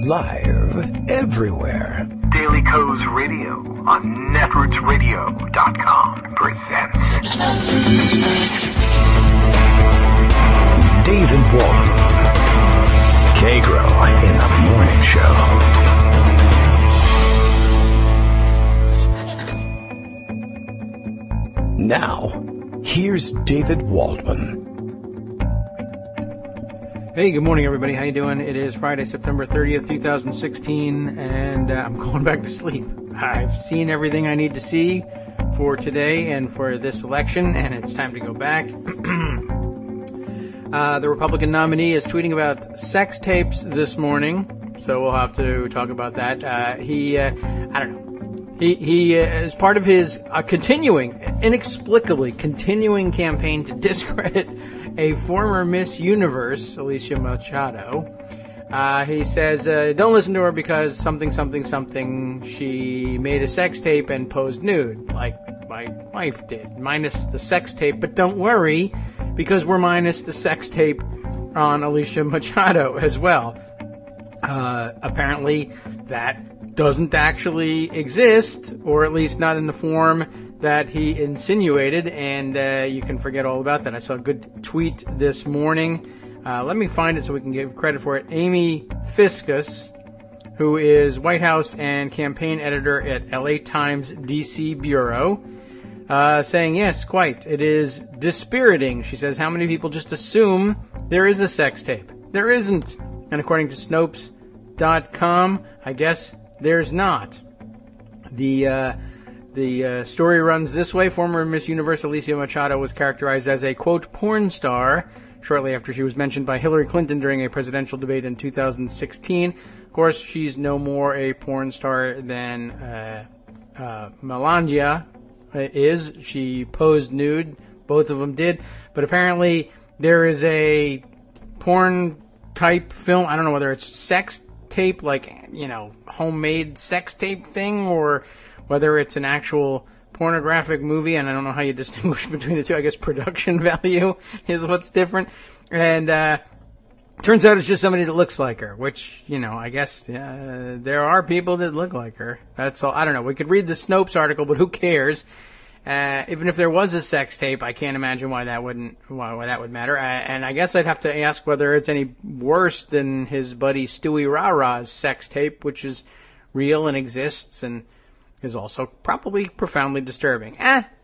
Live everywhere. Daily Co's Radio on netrootsradio.com presents David Walton. Kagro in the Morning Show. Now, here's David Waldman. Hey, good morning, everybody. How you doing? It is Friday, September 30th, 2016, and I'm going back to sleep. I've seen everything I need to see for today and for this election, and it's time to go back. The Republican nominee is tweeting about sex tapes this morning, so we'll have to talk about that. He is part of his inexplicably continuing campaign to discredit a former Miss Universe, Alicia Machado. He says, don't listen to her because something, she made a sex tape and posed nude, like my wife did, minus the sex tape. But don't worry, because we're minus the sex tape on Alicia Machado as well. Apparently that doesn't actually exist, or at least not in the form that he insinuated, and you can forget all about that. I saw a good tweet this morning. Let me find it so we can give credit for it. Amy Fiscus, who is White House and campaign editor at LA Times DC Bureau, saying, yes, quite. It is dispiriting. She says, how many people just assume there is a sex tape? There isn't. And according to Snopes.com, I guess there's not. The story runs this way. Former Miss Universe Alicia Machado was characterized as a, quote, porn star shortly after she was mentioned by Hillary Clinton during a presidential debate in 2016. Of course, she's no more a porn star than Melania is. She posed nude. Both of them did. But apparently there is a porn-type film. I don't know whether it's sex tape, like, homemade sex tape thing, or whether it's an actual pornographic movie, and I don't know how you distinguish between the two. I guess production value is what's different. And turns out it's just somebody that looks like her, which, I guess there are people that look like her. That's all. I don't know. We could read the Snopes article, but who cares? Even if there was a sex tape, I can't imagine why that would matter. And I guess I'd have to ask whether it's any worse than his buddy Stewie Rah-Rah's sex tape, which is real and exists and is also probably profoundly disturbing.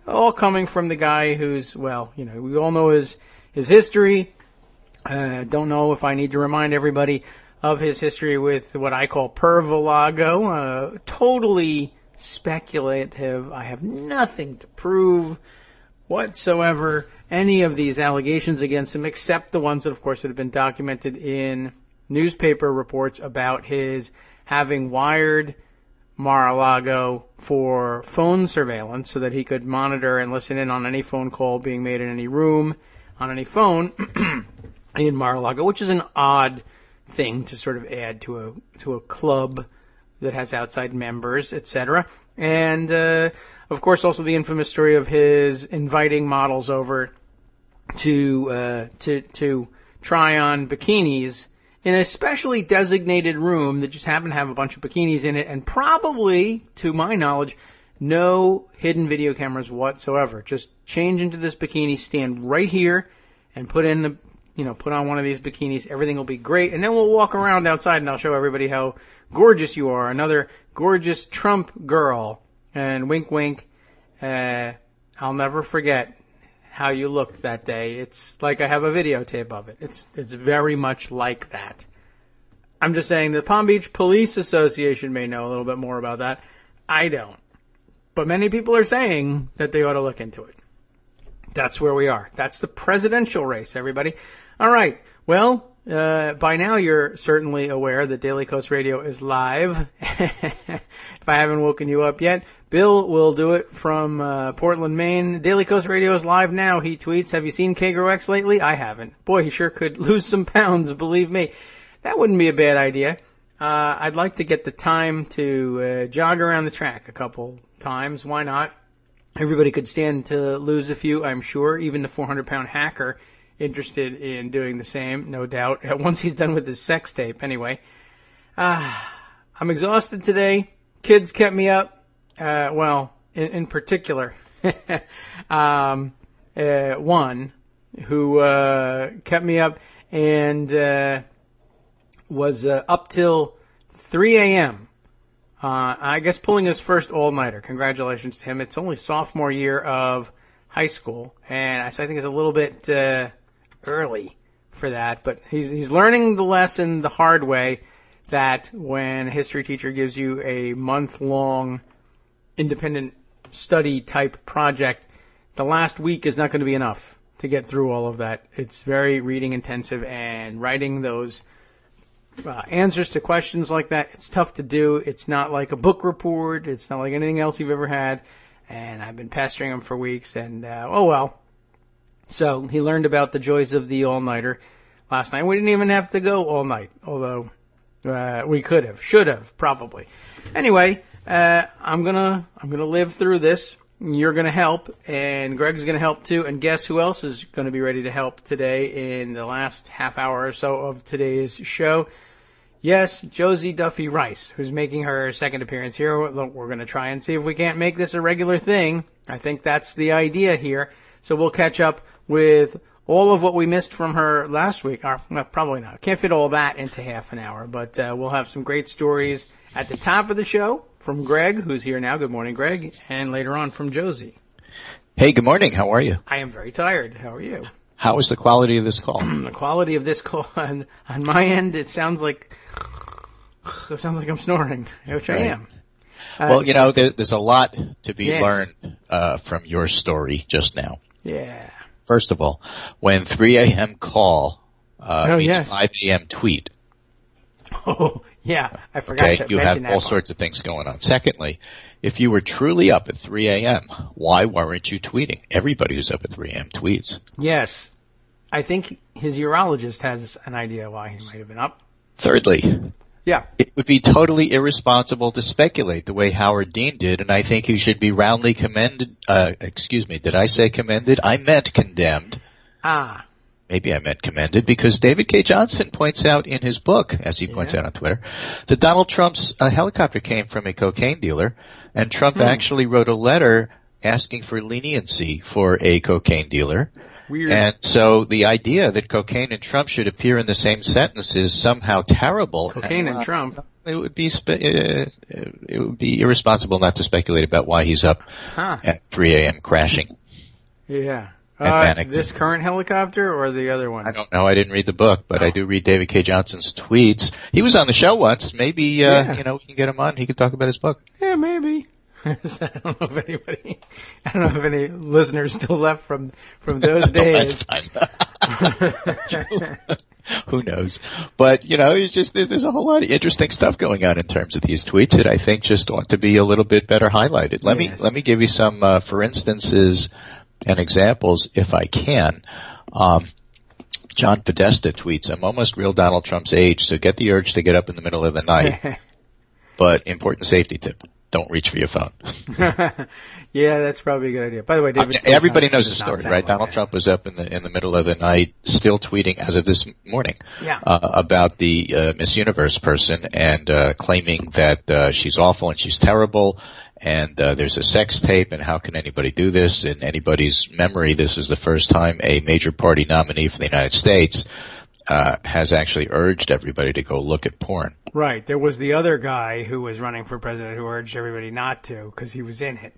All coming from the guy who's, we all know his history. Don't know if I need to remind everybody of his history with what I call Pervolago. Totally speculative. I have nothing to prove whatsoever any of these allegations against him, except the ones that, of course, that have been documented in newspaper reports about his having wired Mar-a-Lago for phone surveillance so that he could monitor and listen in on any phone call being made in any room on any phone in Mar-a-Lago, which is an odd thing to sort of add to a club that has outside members, etc. And of course, also the infamous story of his inviting models over to try on bikinis in a specially designated room that just happened to have a bunch of bikinis in it, and probably, to my knowledge, no hidden video cameras whatsoever. Just change into this bikini, stand right here, and put on one of these bikinis. Everything will be great, and then we'll walk around outside, and I'll show everybody how gorgeous you are. Another gorgeous Trump girl. And wink, wink. I'll never forget how you looked that day. It's like I have a videotape of it. It's very much like that. I'm just saying the Palm Beach Police Association may know a little bit more about that. I don't. But many people are saying that they ought to look into it. That's where we are. That's the presidential race, everybody. All right. Well, by now you're certainly aware that Daily Coast Radio is live. If I haven't woken you up yet, Bill will do it from Portland, Maine. Daily Coast Radio is live now. He tweets, have you seen Kagro X lately? I haven't. Boy, he sure could lose some pounds, believe me. That wouldn't be a bad idea. I'd like to get the time to jog around the track a couple times. Why not? Everybody could stand to lose a few, I'm sure. Even the 400-pound hacker interested in doing the same, no doubt. Once he's done with his sex tape, anyway. I'm exhausted today. Kids kept me up. In particular, one who kept me up and was up till 3 a.m. I guess pulling his first all-nighter. Congratulations to him. It's only sophomore year of high school, and so I think it's a little bit early for that. But he's learning the lesson the hard way that when a history teacher gives you a month-long independent study type project, the last week is not going to be enough to get through all of that. It's very reading intensive, and writing those answers to questions like that, it's tough to do. It's not like a book report. It's not like anything else you've ever had. And I've been pestering him for weeks, and oh well. So he learned about the joys of the all-nighter last night. We didn't even have to go all night, although we should have, probably. Anyway, I'm gonna live through this. You're gonna help, and Greg's gonna help too. And guess who else is gonna be ready to help today in the last half hour or so of today's show? Yes, Josie Duffy Rice, who's making her second appearance here. We're going to try and see if we can't make this a regular thing. I think that's the idea here. So we'll catch up with all of what we missed from her last week. Well, probably not. Can't fit all that into half an hour, but we'll have some great stories at the top of the show from Greg, who's here now. Good morning, Greg. And later on from Josie. Hey, good morning. How are you? I am very tired. How are you? How is the quality of this call? The quality of this call, on my end, it sounds like I'm snoring, which I am. Well, there's a lot to be learned from your story just now. Yeah. First of all, when 3 a.m. call meets 5 a.m. tweet. Oh, yeah. I forgot to mention that. You have all sorts of things going on. Secondly, if you were truly up at 3 a.m., why weren't you tweeting? Everybody who's up at 3 a.m. tweets. Yes. I think his urologist has an idea why he might have been up. Thirdly, it would be totally irresponsible to speculate the way Howard Dean did, and I think he should be roundly commended. Did I say commended? I meant condemned. Maybe I meant commended, because David K. Johnson points out in his book, as he points out on Twitter, that Donald Trump's helicopter came from a cocaine dealer, and Trump actually wrote a letter asking for leniency for a cocaine dealer. Weird. And so the idea that cocaine and Trump should appear in the same sentence is somehow terrible. Cocaine and Trump. It would be irresponsible not to speculate about why he's up at 3 a.m. crashing. Yeah. And this current helicopter or the other one? I don't know. I didn't read the book, but I do read David K. Johnson's tweets. He was on the show once. Maybe we can get him on. He could talk about his book. Yeah, maybe. I don't know if any listeners still left from those days. Who knows? But, it's just, there's a whole lot of interesting stuff going on in terms of these tweets that I think just ought to be a little bit better highlighted. Let me give you some, for instances and examples if I can. John Podesta tweets, "I'm almost real Donald Trump's age, so get the urge to get up in the middle of the night. But important safety tip. Don't reach for your phone." Yeah, that's probably a good idea. By the way, David, everybody knows the story, right? Donald Trump was up in the middle of the night, still tweeting as of this morning, about the Miss Universe person and claiming that she's awful and she's terrible, and there's a sex tape, and how can anybody do this? In anybody's memory, this is the first time a major party nominee for the United States has actually urged everybody to go look at porn. Right. There was the other guy who was running for president who urged everybody not to because he was in it.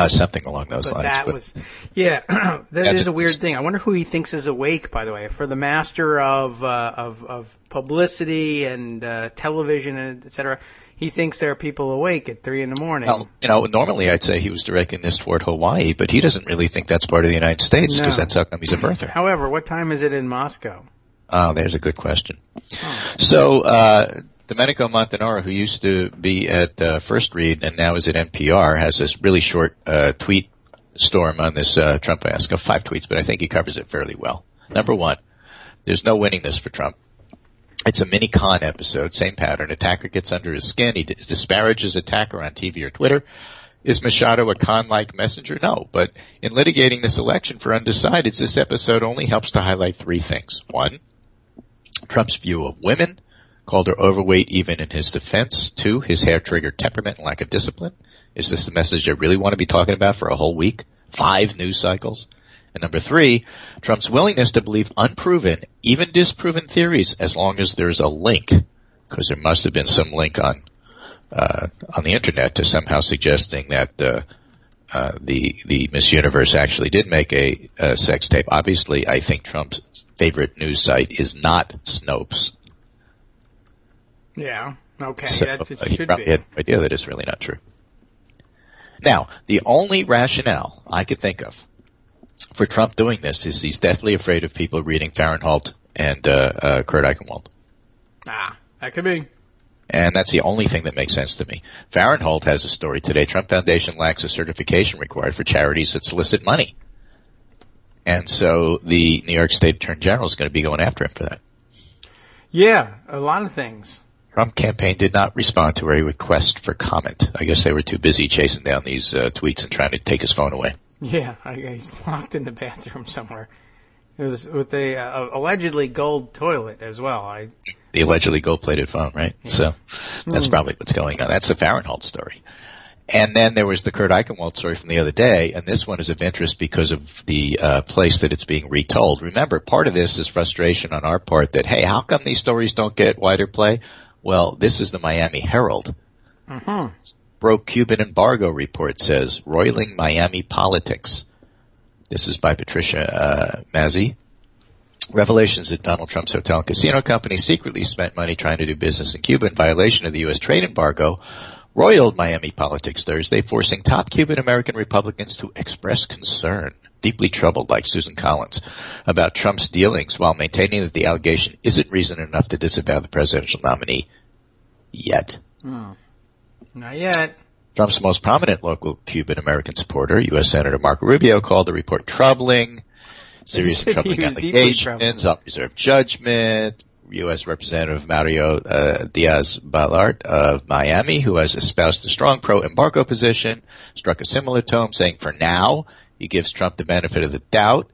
Something along those lines. That is a weird thing. I wonder who he thinks is awake, by the way, for the master of publicity and television and et cetera. He thinks there are people awake at 3 a.m. Well, normally I'd say he was directing this toward Hawaii, but he doesn't really think that's part of the United States because that's how come he's a birther. However, what time is it in Moscow? Oh, there's a good question. So, Domenico Montanaro, who used to be at First Read and now is at NPR, has this really short tweet storm on this Trump fiasco. 5 tweets, but I think he covers it fairly well. Number 1, there's no winning this for Trump. It's a mini con episode, same pattern. Attacker gets under his skin. He disparages attacker on TV or Twitter. Is Machado a con-like messenger? No, but in litigating this election for undecideds, this episode only helps to highlight 3 things. 1, Trump's view of women, called her overweight even in his defense. 2, his hair-triggered temperament and lack of discipline. Is this the message I really want to be talking about for a whole week? 5 news cycles. And number 3, Trump's willingness to believe unproven, even disproven theories as long as there's a link, because there must have been some link on the internet to somehow suggesting that the Miss Universe actually did make a sex tape. Obviously, I think Trump's favorite news site is not Snopes. Yeah. Okay. So That it he should probably be. had no idea that it's really not true. Now, the only rationale I could think of for Trump doing this is he's deathly afraid of people reading Fahrenheit and Kurt Eichenwald. That could be. And that's the only thing that makes sense to me. Fahrenheit has a story today. Trump Foundation lacks a certification required for charities that solicit money. And so the New York State Attorney General is going to be going after him for that. Yeah, a lot of things. Trump campaign did not respond to a request for comment. I guess they were too busy chasing down these tweets and trying to take his phone away. Yeah, he's locked in the bathroom somewhere. With a allegedly gold toilet as well. The allegedly gold-plated phone, right? Yeah. So that's probably what's going on. That's the Fahrenheit story. And then there was the Kurt Eichenwald story from the other day, and this one is of interest because of the place that it's being retold. Remember, part of this is frustration on our part that, hey, how come these stories don't get wider play? Well, this is the Miami Herald. Mm-hmm. Broke Cuban embargo report says, roiling Miami politics. This is by Patricia Mazzi. Revelations that Donald Trump's hotel and casino company secretly spent money trying to do business in Cuba in violation of the U.S. trade embargo roiled Miami politics Thursday, forcing top Cuban-American Republicans to express concern, deeply troubled like Susan Collins, about Trump's dealings while maintaining that the allegation isn't reason enough to disavow the presidential nominee yet. Not yet. Trump's most prominent local Cuban-American supporter, U.S. Senator Marco Rubio, called the report troubling, serious and troubling allegations, unreserved judgment. U.S. Representative Mario Diaz-Balart of Miami, who has espoused a strong pro-embargo position, struck a similar tone, saying for now he gives Trump the benefit of the doubt.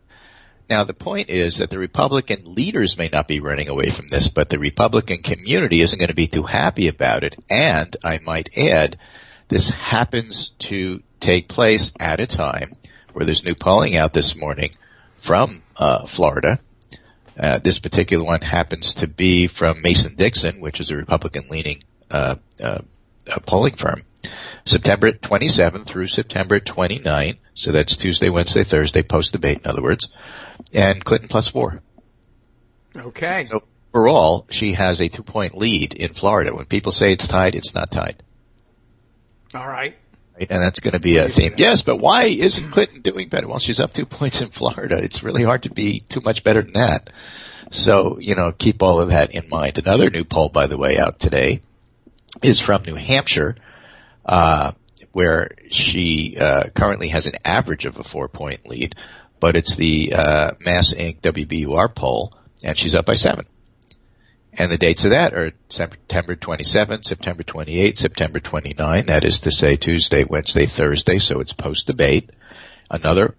Now, the point is that the Republican leaders may not be running away from this, but the Republican community isn't going to be too happy about it. And I might add, this happens to take place at a time where there's new polling out this morning from Florida. This particular one happens to be from Mason-Dixon, which is a Republican-leaning polling firm. September 27 through September 29, so that's Tuesday, Wednesday, Thursday, post-debate, in other words, and Clinton +4. Okay. So overall, she has a 2-point lead in Florida. When people say it's tied, it's not tied. All right. And that's going to be a theme. Yes, but why isn't Clinton doing better? Well, she's up 2 points in Florida. It's really hard to be too much better than that. So, keep all of that in mind. Another new poll, by the way, out today is from New Hampshire, where she currently has an average of a 4-point lead, but it's the Mass Inc. WBUR poll, and she's up by 7. And the dates of that are September 27, September 28, September 29. That is to say Tuesday, Wednesday, Thursday, so it's post-debate. Another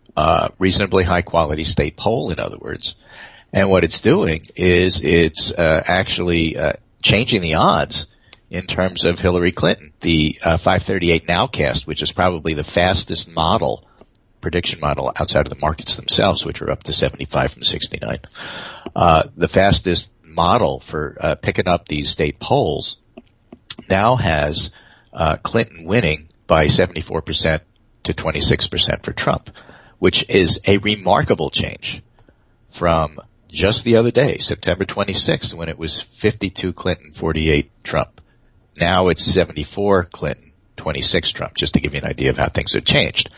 reasonably high-quality state poll, in other words. And what it's doing is it's actually changing the odds in terms of Hillary Clinton. The 538 Nowcast, which is probably the fastest prediction model outside of the markets themselves, which are up to 75 from 69. The fastest model for picking up these state polls now has Clinton winning by 74% to 26% for Trump, which is a remarkable change from just the other day, September 26th, when it was 52 Clinton, 48 Trump. Now it's 74 Clinton, 26 Trump, just to give you an idea of how things have changed.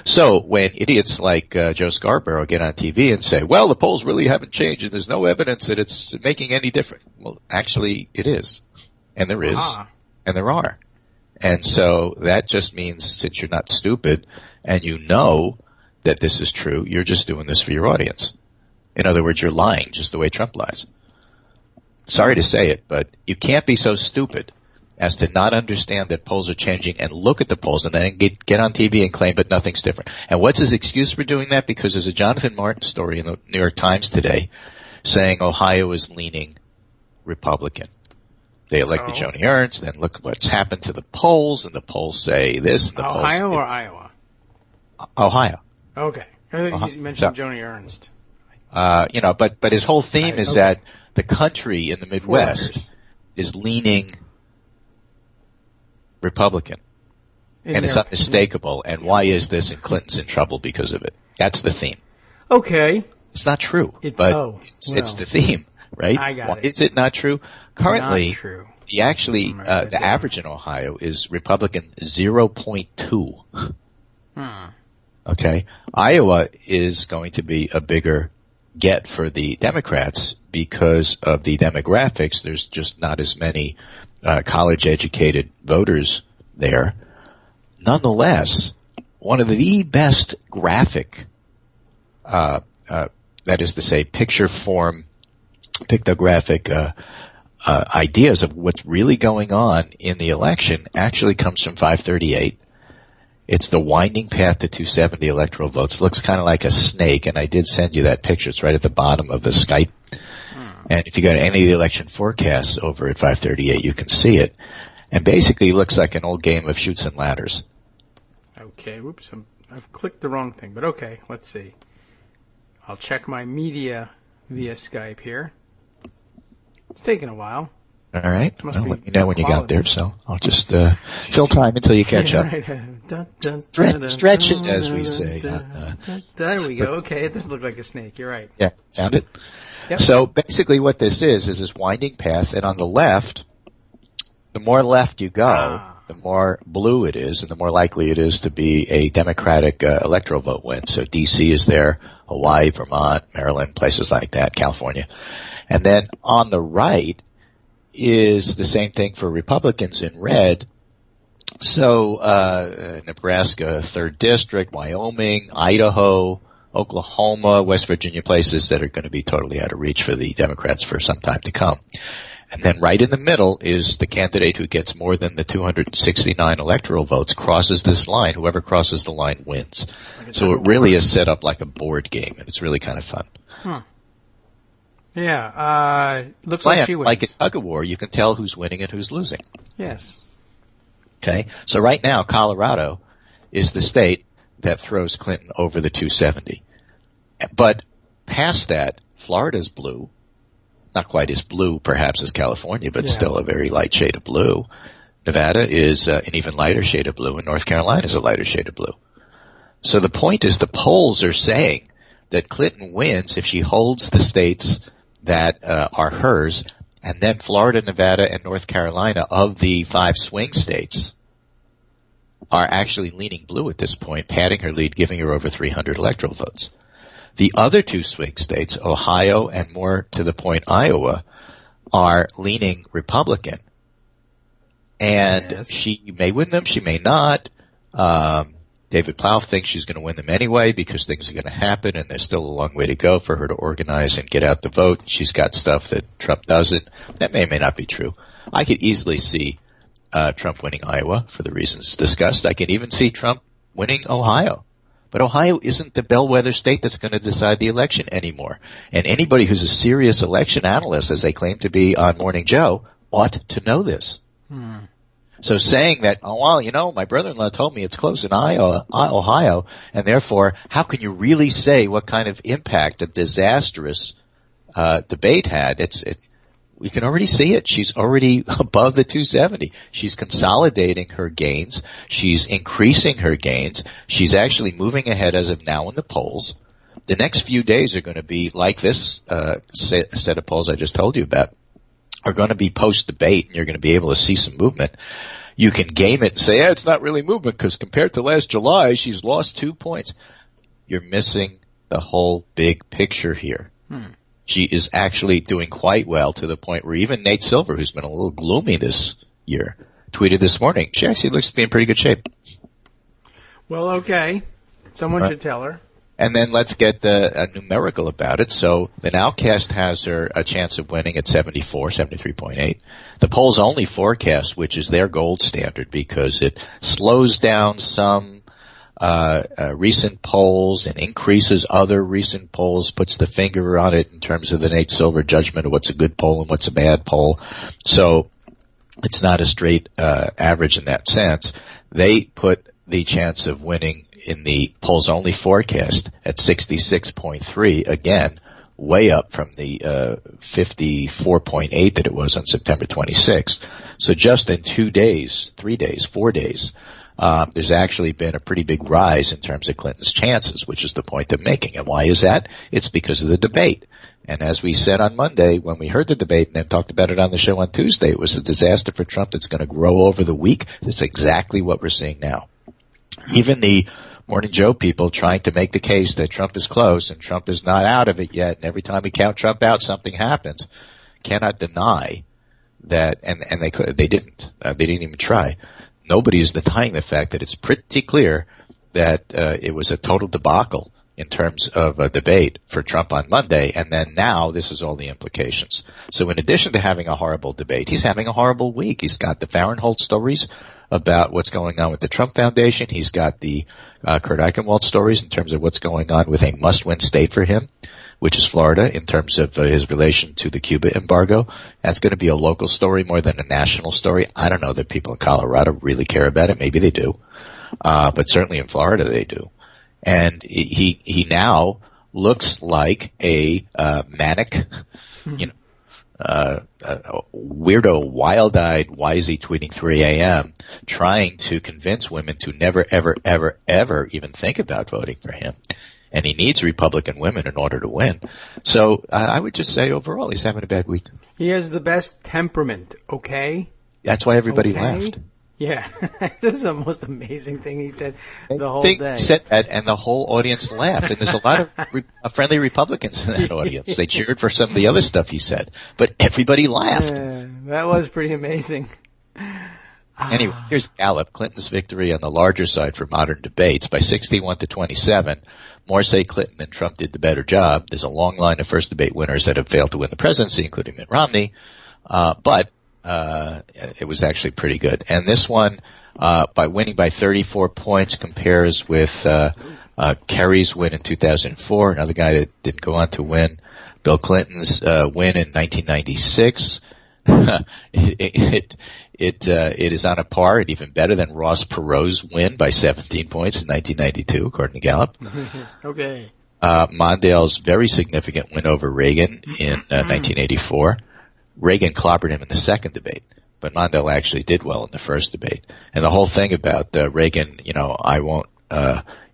So when idiots like Joe Scarborough get on TV and say, well, the polls really haven't changed and there's no evidence that it's making any difference. Well, actually, it is. And there is. And there are. And so that just means since you're not stupid and you know that this is true, you're just doing this for your audience. In other words, you're lying just the way Trump lies. Sorry to say it, but you can't be so stupid as to not understand that polls are changing and look at the polls and then get on TV and claim, but nothing's different. And what's his excuse for doing that? Because there's a Jonathan Martin story in the New York Times today saying Ohio is leaning Republican. They elected Joni Ernst, then look what's happened to the polls, and the polls say this, and the Ohio polls... or Iowa? Ohio. Okay. I think you mentioned Joni Ernst. But his whole theme is that the country in the Midwest is leaning Republican. And it's unmistakable. And why is this? And Clinton's in trouble because of it. That's the theme. Okay. It's not true, it's the theme, right? I got it. Is it not true? Currently, not true. the average in Ohio is Republican 0.2. Okay? Iowa is going to be a bigger get for the Democrats because of the demographics. There's just not as many college-educated voters there. Nonetheless, one of the best graphic that is to say, picture form, pictographic ideas of what's really going on in the election actually comes from 538. It's the winding path to 270 electoral votes. Looks kind of like a snake, and I did send you that picture. It's right at the bottom of the Skype. And if you go to any of the election forecasts over at 538, you can see it. And basically it looks like an old game of chutes and ladders. Okay, whoops, I've clicked the wrong thing, but okay, let's see. I'll check my media via Skype here. It's taking a while. All right. Well, let me know when you got there, so I'll just fill time until you catch up. Stretch it, as we say. There we go. Okay, it doesn't look like a snake. You're right. Yeah, found it? Yep. So basically what this is this winding path, and on the left, the more left you go, the more blue it is, and the more likely it is to be a Democratic electoral vote win. So D.C. is there, Hawaii, Vermont, Maryland, places like that, California. And then on the right is the same thing for Republicans in red. So Nebraska, 3rd District, Wyoming, Idaho, Oklahoma, West Virginia, places that are going to be totally out of reach for the Democrats for some time to come. And then right in the middle is the candidate who gets more than the 269 electoral votes, crosses this line. Whoever crosses the line wins. So it really is set up like a board game, and it's really kind of fun. Yeah, looks like she wins. Like in tug-of-war, you can tell who's winning and who's losing. Yes. Okay, so right now, Colorado is the state that throws Clinton over the 270. But past that, Florida's blue. Not quite as blue, perhaps, as California, but still a very light shade of blue. Nevada is an even lighter shade of blue, and North Carolina is a lighter shade of blue. So the point is the polls are saying that Clinton wins if she holds the states that are hers, and then Florida, Nevada, and North Carolina, of the 5 swing states, are actually leaning blue at this point, padding her lead, giving her over 300 electoral votes. The other 2 swing states, Ohio and more to the point Iowa, are leaning Republican. And she may win them, she may not. David Plouffe thinks she's going to win them anyway because things are going to happen and there's still a long way to go for her to organize and get out the vote. She's got stuff that Trump doesn't. That may or may not be true. I could easily see Trump winning Iowa for the reasons discussed. I can even see Trump winning Ohio. But Ohio isn't the bellwether state that's going to decide the election anymore. And anybody who's a serious election analyst, as they claim to be on Morning Joe, ought to know this. So saying that, oh, well, you know, my brother-in-law told me it's close in Ohio, and therefore, how can you really say what kind of impact a disastrous debate had? We can already see it. She's already above the 270. She's consolidating her gains. She's increasing her gains. She's actually moving ahead as of now in the polls. The next few days are going to be like this set of polls I just told you about, are going to be post-debate, and you're going to be able to see some movement. You can game it and say, it's not really movement because compared to last July, she's lost 2 points. You're missing the whole big picture here. She is actually doing quite well to the point where even Nate Silver, who's been a little gloomy this year, tweeted this morning. She actually looks to be in pretty good shape. Well, okay. Someone should tell her. And then let's get a numerical about it. So the Nowcast has her a chance of winning at 73.8. The polls only forecast, which is their gold standard because it slows down some recent polls and increases other recent polls, puts the finger on it in terms of the Nate Silver judgment of what's a good poll and what's a bad poll. So it's not a straight average in that sense. They put the chance of winning in the polls only forecast at 66.3, again, way up from the 54.8 that it was on September 26th. So just in 2 days, 3 days, 4 days, there's actually been a pretty big rise in terms of Clinton's chances, which is the point I'm making. And why is that? It's because of the debate. And as we said on Monday, when we heard the debate and then talked about it on the show on Tuesday, it was a disaster for Trump that's going to grow over the week. That's exactly what we're seeing now. Even the Morning Joe people trying to make the case that Trump is close and Trump is not out of it yet, and every time we count Trump out, something happens, cannot deny that, and they didn't even try. Nobody is denying the fact that it's pretty clear that it was a total debacle in terms of a debate for Trump on Monday, and then now this is all the implications. So in addition to having a horrible debate, he's having a horrible week. He's got the Fahrenholtz stories about what's going on with the Trump Foundation. He's got the Kurt Eichenwald stories in terms of what's going on with a must-win state for him, which is Florida, in terms of his relation to the Cuba embargo. That's going to be a local story more than a national story. I don't know that people in Colorado really care about it. Maybe they do. But certainly in Florida they do. And he now looks like a manic, weirdo, wild-eyed, wisey tweeting 3 a.m., trying to convince women to never, ever, ever, ever even think about voting for him. And he needs Republican women in order to win. So I would just say overall he's having a bad week. He has the best temperament, okay? That's why everybody laughed. Yeah. This is the most amazing thing he said the whole day. He said that, and the whole audience laughed. And there's a lot of friendly Republicans in that audience. They cheered for some of the other stuff he said. But everybody laughed. That was pretty amazing. Anyway, here's Gallup. Clinton's victory on the larger side for modern debates by 61 to 27. More say Clinton than Trump did the better job. There's a long line of first debate winners that have failed to win the presidency, including Mitt Romney. But it was actually pretty good. And this one, by winning by 34 points, compares with Kerry's win in 2004, another guy that didn't go on to win. Bill Clinton's win in 1996. It is on a par and even better than Ross Perot's win by 17 points in 1992, according to Gallup. Okay. Mondale's very significant win over Reagan in 1984. Reagan clobbered him in the second debate, but Mondale actually did well in the first debate. And the whole thing about Reagan, I won't,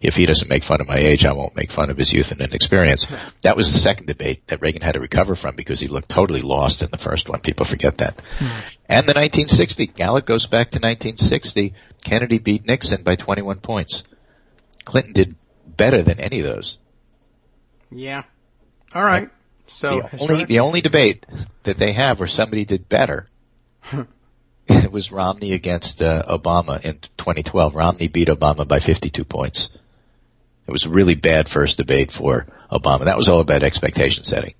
if he doesn't make fun of my age, I won't make fun of his youth and inexperience. That was the second debate that Reagan had to recover from because he looked totally lost in the first one. People forget that. And the 1960, Gallup goes back to 1960. Kennedy beat Nixon by 21 points. Clinton did better than any of those. Yeah. All right. So the only debate that they have where somebody did better it was Romney against Obama in 2012. Romney beat Obama by 52 points. It was a really bad first debate for Obama. That was all about expectation setting.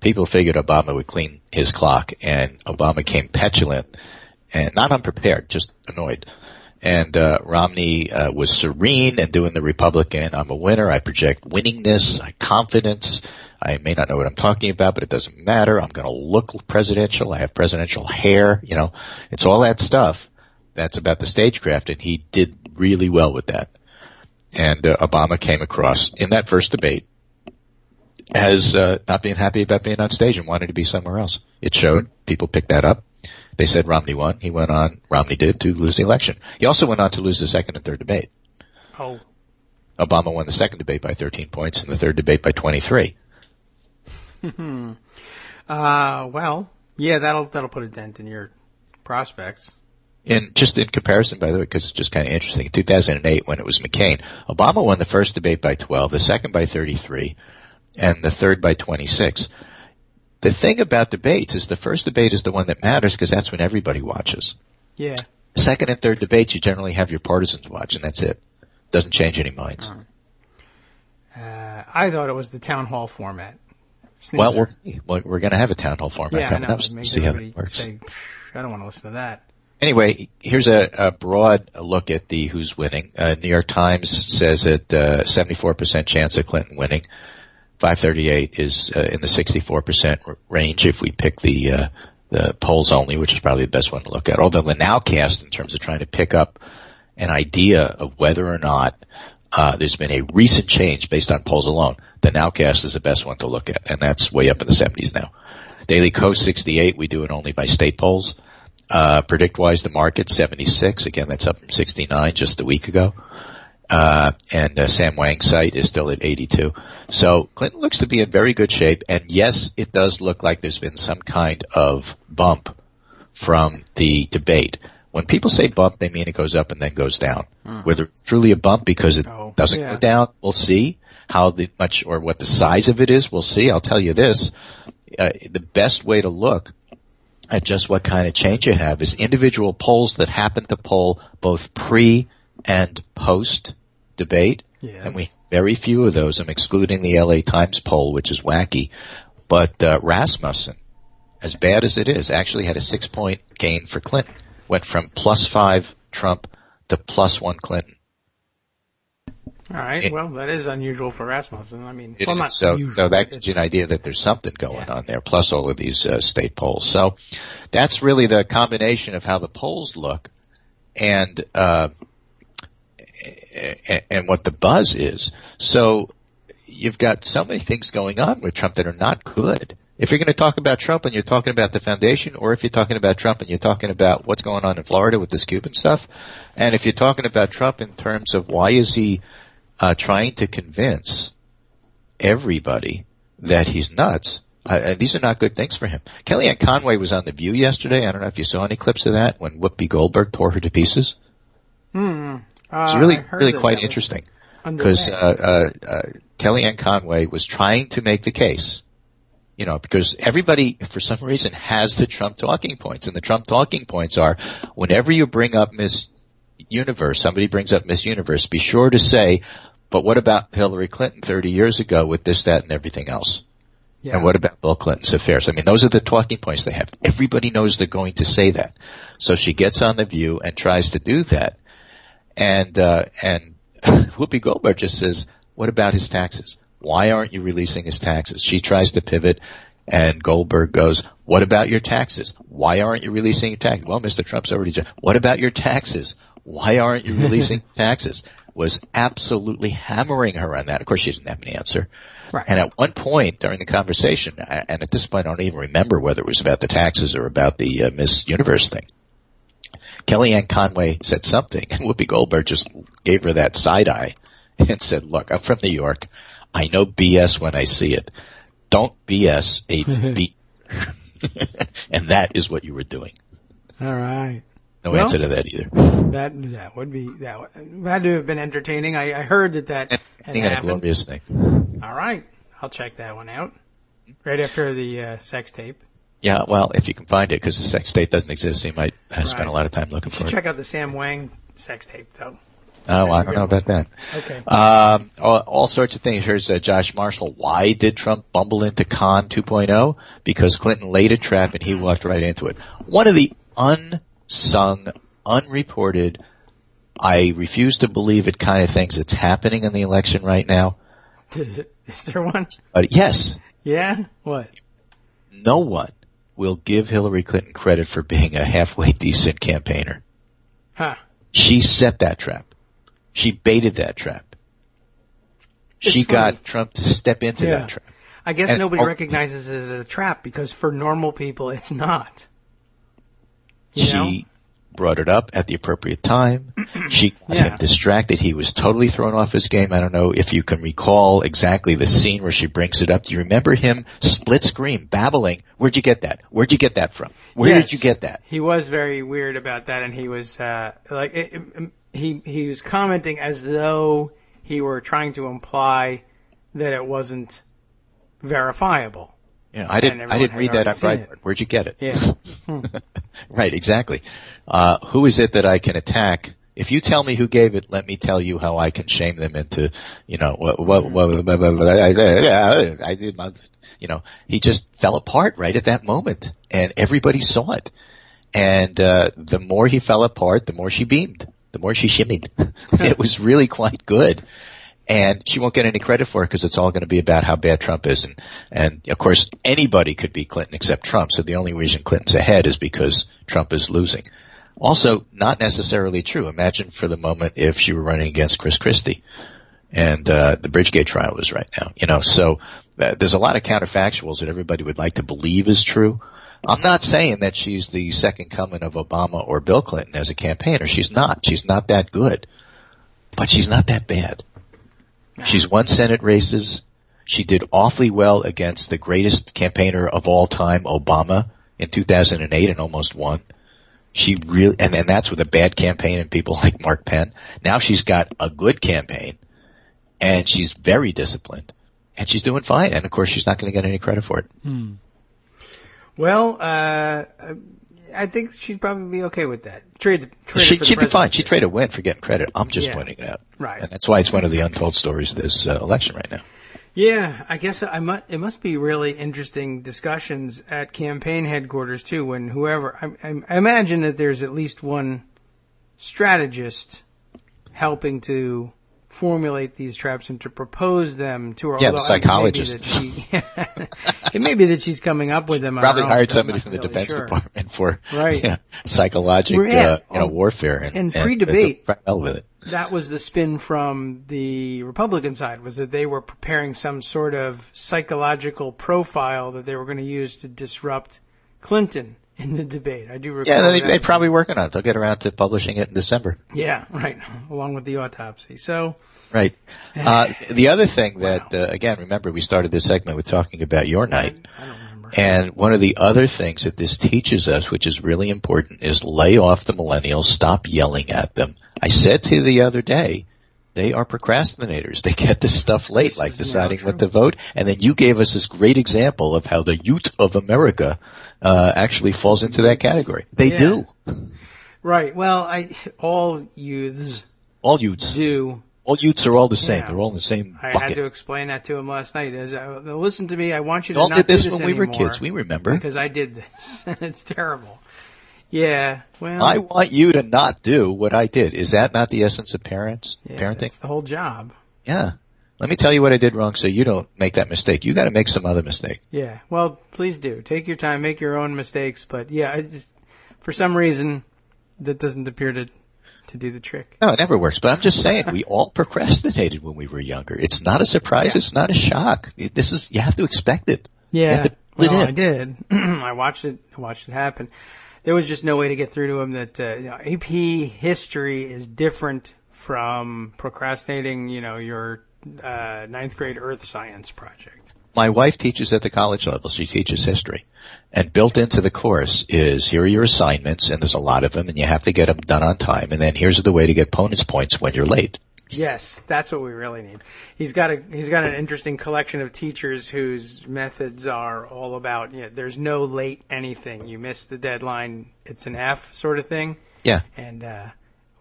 People figured Obama would clean his clock, and Obama came petulant and not unprepared, just annoyed. And Romney was serene and doing the Republican, I'm a winner, I project winningness, confidence. I may not know what I'm talking about, but it doesn't matter. I'm going to look presidential. I have presidential hair. It's all that stuff that's about the stagecraft, and he did really well with that. And Obama came across in that first debate as not being happy about being on stage and wanted to be somewhere else. It showed. People picked that up. They said Romney won. He went on, Romney did, to lose the election. He also went on to lose the second and third debate. Oh. Obama won the second debate by 13 points and the third debate by 23. Well, yeah, that'll put a dent in your prospects. And just in comparison, by the way, because it's just kind of interesting, in 2008 when it was McCain, Obama won the first debate by 12, the second by 33, and the third by 26. The thing about debates is the first debate is the one that matters because that's when everybody watches. Yeah. Second and third debates, you generally have your partisans watch, and that's it. Doesn't change any minds. I thought it was the town hall format. Well, we're going to have a town hall format coming up. See how it works. I don't want to listen to that. Anyway, here's a broad look at the who's winning. New York Times says that 74% chance of Clinton winning. 538 is in the 64% range if we pick the the polls only, which is probably the best one to look at. Although the Nowcast, in terms of trying to pick up an idea of whether or not there's been a recent change based on polls alone, the Nowcast is the best one to look at, and that's way up in the 70s now. Daily Kos 68, we do it only by state polls. PredictWise, the market 76. Again, that's up from 69 just a week ago. And Sam Wang's site is still at 82. So Clinton looks to be in very good shape. And yes, it does look like there's been some kind of bump from the debate. When people say bump, they mean it goes up and then goes down. Whether it's truly a bump because it doesn't go down, we'll see. How much or what the size of it is, we'll see. I'll tell you this. The best way to look at just what kind of change you have is individual polls that happen to poll both pre and post debate. Yes. And we very few of those. I'm excluding the LA Times poll, which is wacky. But Rasmussen, as bad as it is, actually had a 6-point gain for Clinton. Went from +5 Trump to +1 Clinton. All right. Well, that is unusual for Rasmussen. I mean, well, not so usual. That gives you an idea that there's something going on there, plus all of these state polls. So that's really the combination of how the polls look and what the buzz is. So you've got so many things going on with Trump that are not good. If you're going to talk about Trump and you're talking about the foundation, or if you're talking about Trump and you're talking about what's going on in Florida with this Cuban stuff, and if you're talking about Trump in terms of why is he trying to convince everybody that he's nuts, these are not good things for him. Kellyanne Conway was on The View yesterday. I don't know if you saw any clips of that when Whoopi Goldberg tore her to pieces. It's really quite interesting because Kellyanne Conway was trying to make the case, you know, because everybody, for some reason, has the Trump talking points. And the Trump talking points are, whenever you bring up Miss Universe, somebody brings up Miss Universe, be sure to say, but what about Hillary Clinton 30 years ago with this, that, and everything else? Yeah. And what about Bill Clinton's affairs? I mean, those are the talking points they have. Everybody knows they're going to say that. So she gets on The View and tries to do that. And Whoopi Goldberg just says, what about his taxes? Why aren't you releasing his taxes? She tries to pivot, and Goldberg goes, what about your taxes? Why aren't you releasing your taxes? Well, Mr. Trump's already what about your taxes? Why aren't you releasing taxes? Was absolutely hammering her on that. Of course, she didn't have an answer. Right. And at one point during the conversation, and at this point I don't even remember whether it was about the taxes or about the Miss Universe thing, Kellyanne Conway said something, and Whoopi Goldberg just gave her that side eye and said, look, I'm from New York. I know BS when I see it. Don't BS a B. And that is what you were doing. All right. No answer to that either. That would be had to have been entertaining. I heard that had happened. A glorious thing. All right, I'll check that one out. Right after the sex tape. Yeah, well, if you can find it, because the sex tape doesn't exist, so you might spend a lot of time looking for it. Check out the Sam Wang sex tape, though. Oh, I don't know about that. Okay. All sorts of things. Here's Josh Marshall. Why did Trump bumble into Con 2.0? Because Clinton laid a trap and he walked right into it. One of the unsung, unreported, I refuse to believe it kind of things that's happening in the election right now. Is there one? Yes. Yeah? What? No one will give Hillary Clinton credit for being a halfway decent campaigner. Huh. She set that trap. She baited that trap. She got Trump to step into that trap. I guess nobody recognizes it as a trap because for normal people, it's not. She brought it up at the appropriate time. She got him distracted. He was totally thrown off his game. I don't know if you can recall exactly the scene where she brings it up. Do you remember him split screen, babbling? Where'd you get that? Where'd you get that from? Where did you get that? He was very weird about that, and he was he was commenting as though he were trying to imply that it wasn't verifiable. Yeah, I didn't read that on Breitbart. Where'd you get it? Yeah. Right, exactly. Who is it that I can attack? If you tell me who gave it, let me tell you how I can shame them into, I did my, he just fell apart right at that moment, and everybody saw it. And the more he fell apart, the more she beamed, the more she shimmied. It was really quite good. And she won't get any credit for it because it's all going to be about how bad Trump is. And of course, anybody could beat Clinton except Trump. So the only reason Clinton's ahead is because Trump is losing. Also, not necessarily true. Imagine for the moment if she were running against Chris Christie and the Bridgegate trial was right now. So there's a lot of counterfactuals that everybody would like to believe is true. I'm not saying that she's the second coming of Obama or Bill Clinton as a campaigner. She's not. She's not that good. But she's not that bad. She's won Senate races. She did awfully well against the greatest campaigner of all time, Obama, in 2008 and almost won. She really, and that's with a bad campaign and people like Mark Penn. Now she's got a good campaign and she's very disciplined and she's doing fine. And of course she's not going to get any credit for it. Well, I think she'd probably be okay with that. She'd be fine. She'd trade a win for getting credit. I'm just pointing it out. Right. And that's why it's one of the untold stories of this election right now. Yeah, I guess it must be really interesting discussions at campaign headquarters, too, when whoever... I imagine that there's at least one strategist helping to formulate these traps and to propose them to her. Yeah, the psychologist. It may be that she's coming up with them. Probably hired somebody from the Defense Department for psychological warfare and pre-debate. Well with it. That was the spin from the Republican side, was that they were preparing some sort of psychological profile that they were going to use to disrupt Clinton in the debate. I do recall. Yeah, they're probably working on it. They'll get around to publishing it in December. Yeah, right, along with the autopsy. So, right. The other thing that, again, remember, we started this segment with talking about your night. I don't remember. And one of the other things that this teaches us, which is really important, is lay off the millennials. Stop yelling at them. I said to you the other day, they are procrastinators. They get this stuff late, like deciding what to vote. And then you gave us this great example of how the youth of America actually falls into that category. They do. Right. Well, all youths do. All youths are all the same. Yeah. They're all in the same bucket. I had to explain that to him last night. Listen to me. I want you to all not did this do this when we were kids. We remember. Because I did this. It's terrible. Yeah, well... I want you to not do what I did. Is that not the essence of parenting? That's the whole job. Yeah. Let me tell you what I did wrong so you don't make that mistake. You got to make some other mistake. Yeah, well, please do. Take your time, make your own mistakes. But, yeah, for some reason, that doesn't appear to do the trick. No, it never works. But I'm just saying, we all procrastinated when we were younger. It's not a surprise. Yeah. It's not a shock. You have to expect it. Yeah, I did. I watched it happen. There was just no way to get through to him that AP history is different from procrastinating, your ninth grade earth science project. My wife teaches at the college level. She teaches history. And built into the course is, here are your assignments, and there's a lot of them, and you have to get them done on time. And then here's the way to get bonus points when you're late. Yes, that's what we really need. He's got an interesting collection of teachers whose methods are all about, there's no late anything. You miss the deadline, it's an F sort of thing. Yeah. And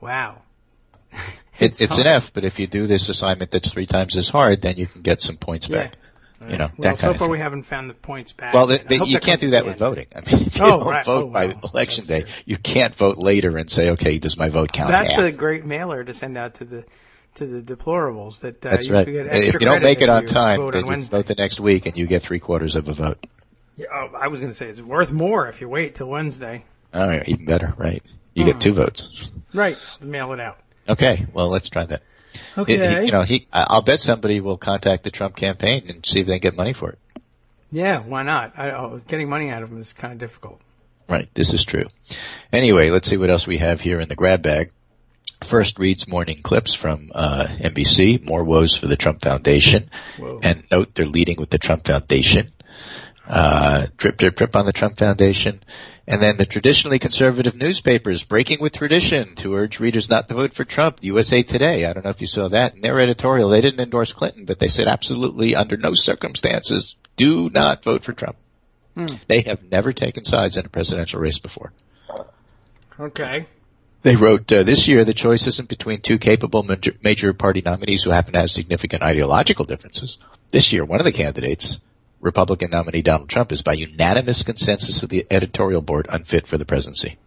wow. It's an F, but if you do this assignment that's 3 times as hard, then you can get some points back. That so far we haven't found the points back. Well, you can't do that with voting. I mean, if you don't vote by election day, you can't vote later and say, okay, does my vote count? That's a great mailer to send out to the deplorables. That's right. If you don't make it on time, then you vote the next week and you get 3/4 of a vote. Yeah, I was going to say it's worth more if you wait till Wednesday. Oh, yeah, even better, right? You get 2 votes. Right. Mail it out. Okay. Well, let's try that. Okay. I'll bet somebody will contact the Trump campaign and see if they can get money for it. Yeah, why not? Getting money out of them is kind of difficult. Right. This is true. Anyway, let's see what else we have here in the grab bag. First reads morning clips from NBC. More woes for the Trump Foundation. Whoa. And note they're leading with the Trump Foundation. Drip, drip, drip on the Trump Foundation. And then the traditionally conservative newspapers breaking with tradition to urge readers not to vote for Trump. USA Today, I don't know if you saw that. In their editorial, they didn't endorse Clinton, but they said absolutely under no circumstances do not vote for Trump. They have never taken sides in a presidential race before. Okay. They wrote, this year the choice isn't between 2 capable major party nominees who happen to have significant ideological differences. This year, one of the candidates, Republican nominee Donald Trump, is by unanimous consensus of the editorial board unfit for the presidency.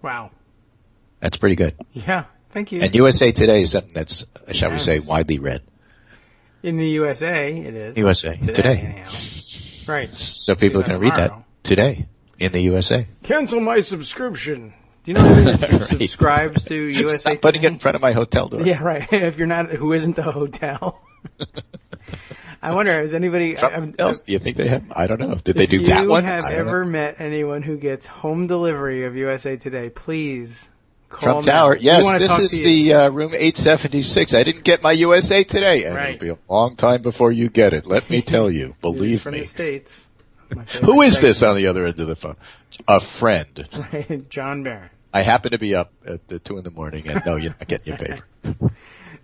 Wow. That's pretty good. Yeah. Thank you. And USA Today is something that's, shall we say, Yes. widely read. In the USA, it is. USA Today. Anyhow. Right. So people are See going to read that tomorrow. today in the USA. Cancel my subscription. Do you know anybody that Right. subscribes to USA Stop putting it Today? in front of my hotel door. Yeah, right. If you're not, who isn't a hotel? I wonder, has anybody Trump else, do you think they have? I don't know. Did they do that one? You have I don't know. ever met anyone who gets home delivery of USA Today? Please call Trump me. Tower. We Yes, wanna this talk is to you. the room 876. I didn't get my USA Today. And Right. it'll be a long time before you get it. Let me tell you. It is Believe from me. the States. My favorite Who is this segment. on the other end of the phone? A friend. John Barron. I happen to be up at 2 a.m. and no, you're not getting your paper.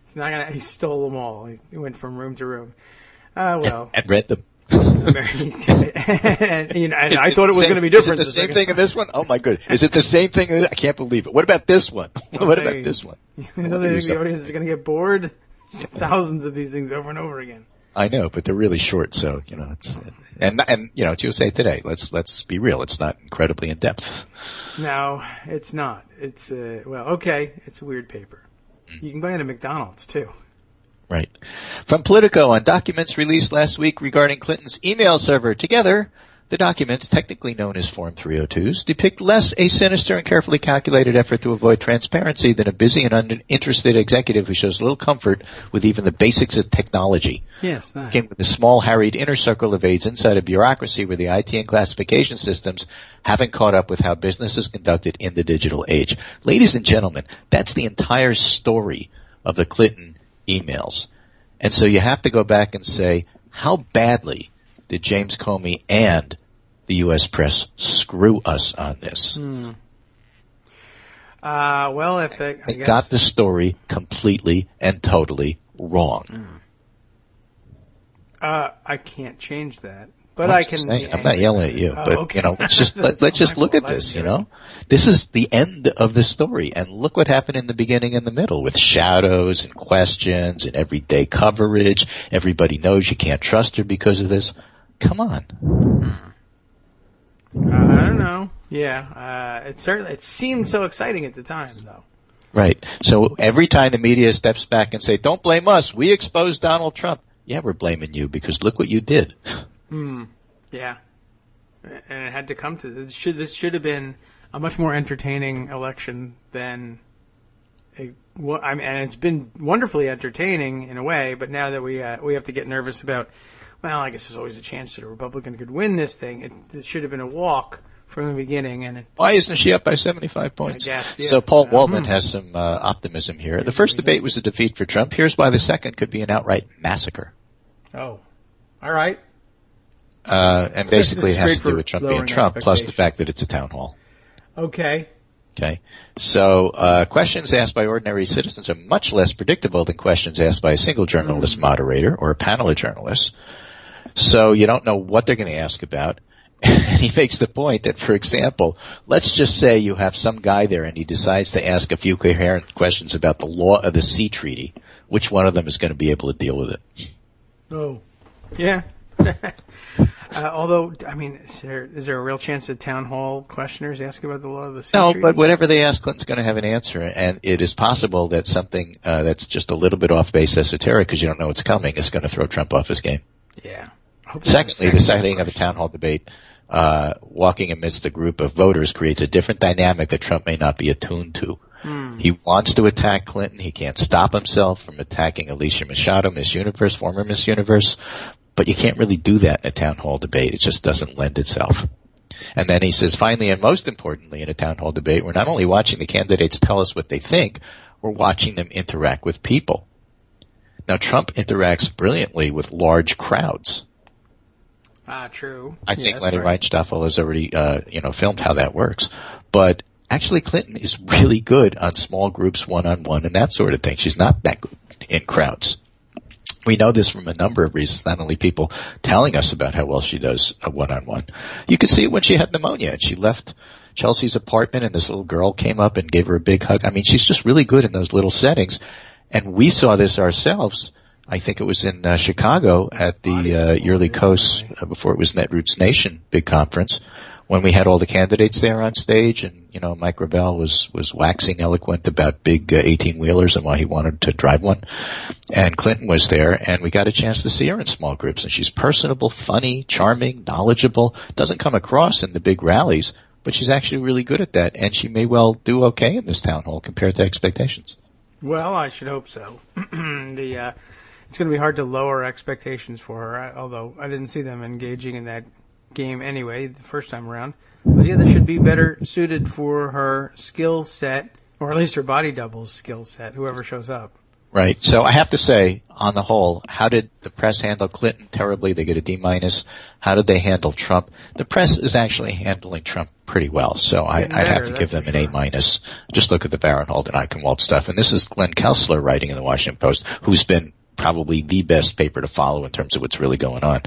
It's not gonna. He stole them all. He went from room to room. Well, And read them. and, you know, and I thought it was going to be different. Is it the same thing in this one? Oh my goodness. Is it the same thing? I can't believe it. What about this one? What Okay. about this one? You know, they think the audience is going to get bored. Thousands of these things over and over again. I know, but they're really short, so you know it's and you know, it's USA Today. Let's be real. It's not incredibly in depth. No, it's not. It's well, okay. It's a weird paper. You can buy it at McDonald's too. Right. From Politico on documents released last week regarding Clinton's email server. Together, the documents, technically known as Form 302s, depict less a sinister and carefully calculated effort to avoid transparency than a busy and uninterested executive who shows little comfort with even the basics of technology. Yes, that. Came with a small, harried inner circle of aides inside a bureaucracy where the IT and classification systems haven't caught up with how business is conducted in the digital age. Ladies and gentlemen, that's the entire story of the Clinton emails. And so you have to go back and say, how badly did James Comey and the U.S. press screw us on this? Well, if they, I They guess, got the story completely and totally wrong. I can't change that, but I can. I'm not yelling at you, Oh, but okay. you know, let's just That's let's just my look at fault. I this. didn't You do know, this is the end of the story, and look what happened in the beginning and the middle with shadows and questions and everyday coverage. Everybody knows you can't trust her because of this. Come on. I don't know. Yeah, it seemed so exciting at the time, though. Right. So every time the media steps back and say, "Don't blame us. We exposed Donald Trump." Yeah, we're blaming you because look what you did. Yeah, and it had to come to this. This should have been a much more entertaining election than. And it's been wonderfully entertaining in a way, but now that we have to get nervous about, well, I guess there's always a chance that a Republican could win this thing. It should have been a walk from the beginning, and Why isn't she up by 75 points? I guess, yeah. So Paul Waldman has some optimism here. The first debate was a defeat for Trump. Here's why the second could be an outright massacre. oh, all right. And basically This is it has great to do for with Trump being lowering Trump, plus the expectations. fact that it's a town hall. Okay. Okay. So questions asked by ordinary citizens are much less predictable than questions asked by a single journalist moderator or a panel of journalists. So you don't know what they're going to ask about. And he makes the point that, for example, let's just say you have some guy there and he decides to ask a few coherent questions about the law of the sea treaty. Which one of them is going to be able to deal with it? Oh. Yeah. Although, I mean, is there a real chance that town hall questioners ask about the law of the sea No, treaty? but whatever they ask, Clinton's going to have an answer. And it is possible that something that's just a little bit off base esoteric because you don't know what's coming is going to throw Trump off his game. Yeah. I hope it's Secondly, the sexy setting of a question. town hall debate walking amidst a group of voters creates a different dynamic that Trump may not be attuned to. He wants to attack Clinton. He can't stop himself from attacking Alicia Machado, Miss Universe, former Miss Universe. But you can't really do that in a town hall debate. It just doesn't lend itself. And then he says, finally, and most importantly, in a town hall debate, we're not only watching the candidates tell us what they think, we're watching them interact with people. Now, Trump interacts brilliantly with large crowds. True. I think Yes, Lenny right. Reinstoffel has already, filmed how that works. But actually, Clinton is really good on small groups, one-on-one, and that sort of thing. She's not that good in crowds. We know this from a number of reasons, not only people telling us about how well she does a one-on-one. You could see it when she had pneumonia and she left Chelsea's apartment and this little girl came up and gave her a big hug. I mean, she's just really good in those little settings. And we saw this ourselves. I think it was in Chicago at the yearly COAS before it was Netroots Nation big conference when we had all the candidates there on stage, and Mike Gravel was waxing eloquent about big 18-wheelers and why he wanted to drive one, and Clinton was there, and we got a chance to see her in small groups, and she's personable, funny, charming, knowledgeable, doesn't come across in the big rallies, but she's actually really good at that, and she may well do okay in this town hall compared to expectations. Well, I should hope so. It's going to be hard to lower expectations for her, although I didn't see them engaging in that game anyway the first time around. But yeah, that should be better suited for her skill set, or at least her body double's skill set, whoever shows up. Right. So I have to say, on the whole, how did the press handle Clinton? Terribly. They get a D-. How did they handle Trump? The press is actually handling Trump pretty well. So I'd have to give them an A-. Just look at the Baron Holden Eichenwald stuff. And this is Glenn Kessler writing in the Washington Post, who's been probably the best paper to follow in terms of what's really going on.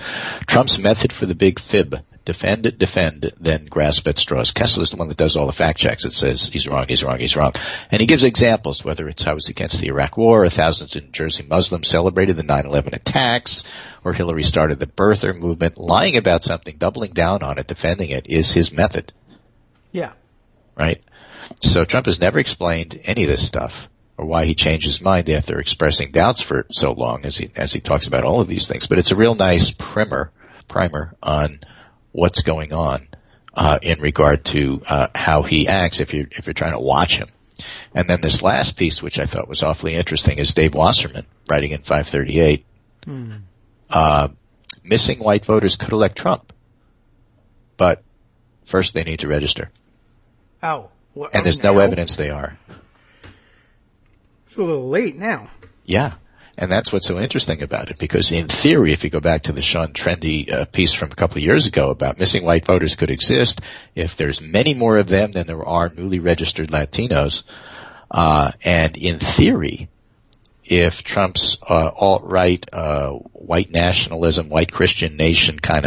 Trump's method for the big fib: defend, then grasp at straws. Kessler's the one that does all the fact checks. It says he's wrong. And he gives examples, whether it's how it's against the Iraq War, or thousands of New Jersey Muslims celebrated the 9/11 attacks, or Hillary started the birther movement. Lying about something, doubling down on it, defending it is his method. Yeah. Right? So Trump has never explained any of this stuff, or why he changed his mind after expressing doubts for so long, as he talks about all of these things. But it's a real nice primer on what's going on in regard to how he acts if you're trying to watch him. And then this last piece, which I thought was awfully interesting, is Dave Wasserman writing in 538. Missing white voters could elect Trump, but first they need to register. Oh. And there's no evidence they are. It's a little late now. Yeah. And that's what's so interesting about it, because in theory, if you go back to the Sean Trendy piece from a couple of years ago about missing white voters could exist if there's many more of them than there are newly registered Latinos. And in theory, if Trump's alt-right, white nationalism, white Christian nation kind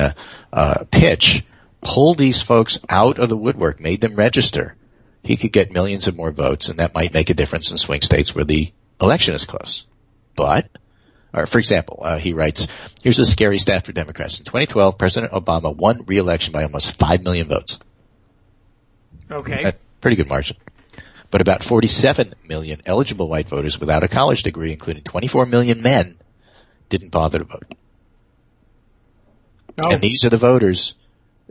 of pitch pulled these folks out of the woodwork, made them register, he could get millions of more votes, and that might make a difference in swing states where the election is close. But, for example, he writes, here's a scary stat for Democrats. In 2012, President Obama won re-election by almost 5 million votes. Okay. A pretty good margin. But about 47 million eligible white voters without a college degree, including 24 million men, didn't bother to vote. Oh. And these are the voters,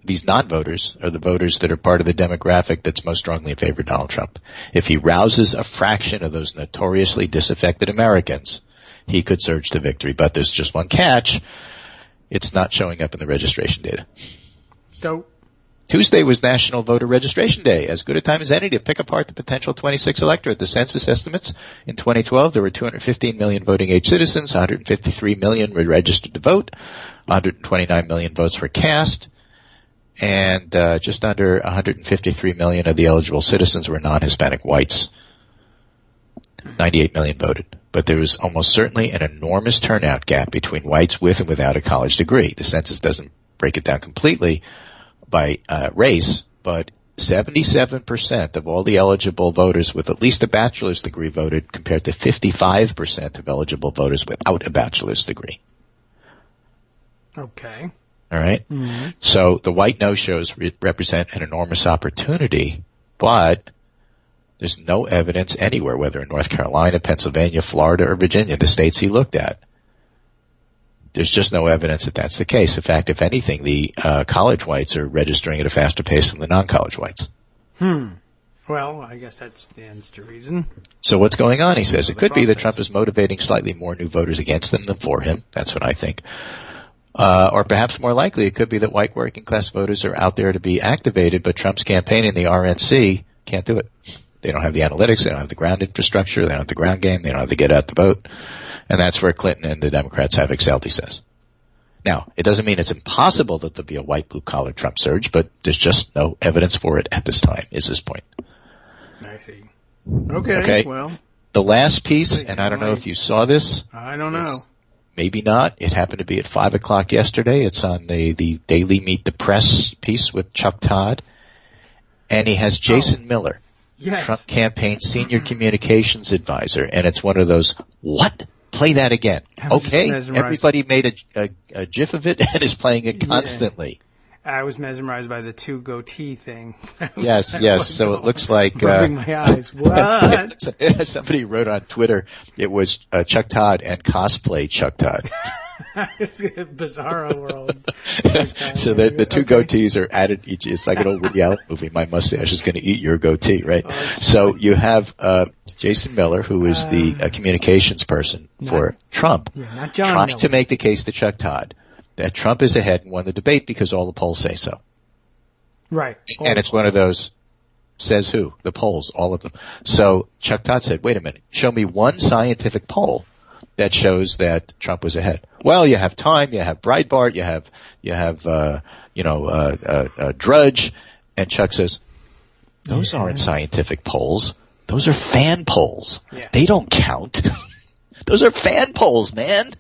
these non-voters are the voters that are part of the demographic that's most strongly in favor of Donald Trump. If he rouses a fraction of those notoriously disaffected Americans, he could surge to victory. But there's just one catch. It's not showing up in the registration data. So Tuesday was National Voter Registration Day. As good a time as any to pick apart the potential 26 electorate. The census estimates in 2012, there were 215 million voting-age citizens, 153 million were registered to vote, 129 million votes were cast, and just under 153 million of the eligible citizens were non-Hispanic whites. 98 million voted. But there was almost certainly an enormous turnout gap between whites with and without a college degree. The census doesn't break it down completely by race, but 77% of all the eligible voters with at least a bachelor's degree voted, compared to 55% of eligible voters without a bachelor's degree. Okay. All right? Mm-hmm. So the white no-shows represent an enormous opportunity, but there's no evidence anywhere, whether in North Carolina, Pennsylvania, Florida, or Virginia, the states he looked at. There's just no evidence that that's the case. In fact, if anything, the college whites are registering at a faster pace than the non-college whites. Well, I guess that stands to reason. So what's going on, he says? It could be that Trump is motivating slightly more new voters against them than for him. That's what I think. Or perhaps more likely, it could be that white working class voters are out there to be activated, but Trump's campaign and the RNC can't do it. They don't have the analytics, they don't have the ground infrastructure, they don't have the ground game, they don't have the get out the vote. And that's where Clinton and the Democrats have excelled, he says. Now, it doesn't mean it's impossible that there'll be a white blue-collar Trump surge, but there's just no evidence for it at this time, is his point. I see. Okay. Well, the last piece, and I don't know if you saw this. I don't know. Maybe not. It happened to be at 5 o'clock yesterday. It's on the Daily Meet the Press piece with Chuck Todd. And he has Jason Miller, yes, Trump campaign senior communications advisor. And it's one of those, what? Play that again. Okay. Everybody made a GIF of it and is playing it constantly. I was mesmerized by the two goatee thing. Yes. So it looks like rubbing my eyes. What? Somebody wrote on Twitter it was Chuck Todd and cosplay Chuck Todd. It's a bizarro world. So the two goatees are added each. It's like an old Woody Allen movie. My mustache is going to eat your goatee, right? So you have Jason Miller, who is the communications person for Trump, not John trying Miller. to make the case to Chuck Todd that Trump is ahead and won the debate because all the polls say so. Right. And it's one of those, says who? The polls, all of them. So Chuck Todd said, wait a minute, show me one scientific poll that shows that Trump was ahead. Well, you have Time, you have Breitbart, you have Drudge, and Chuck says, those aren't scientific polls. Those are fan polls. Yeah. They don't count. Those are fan polls, man.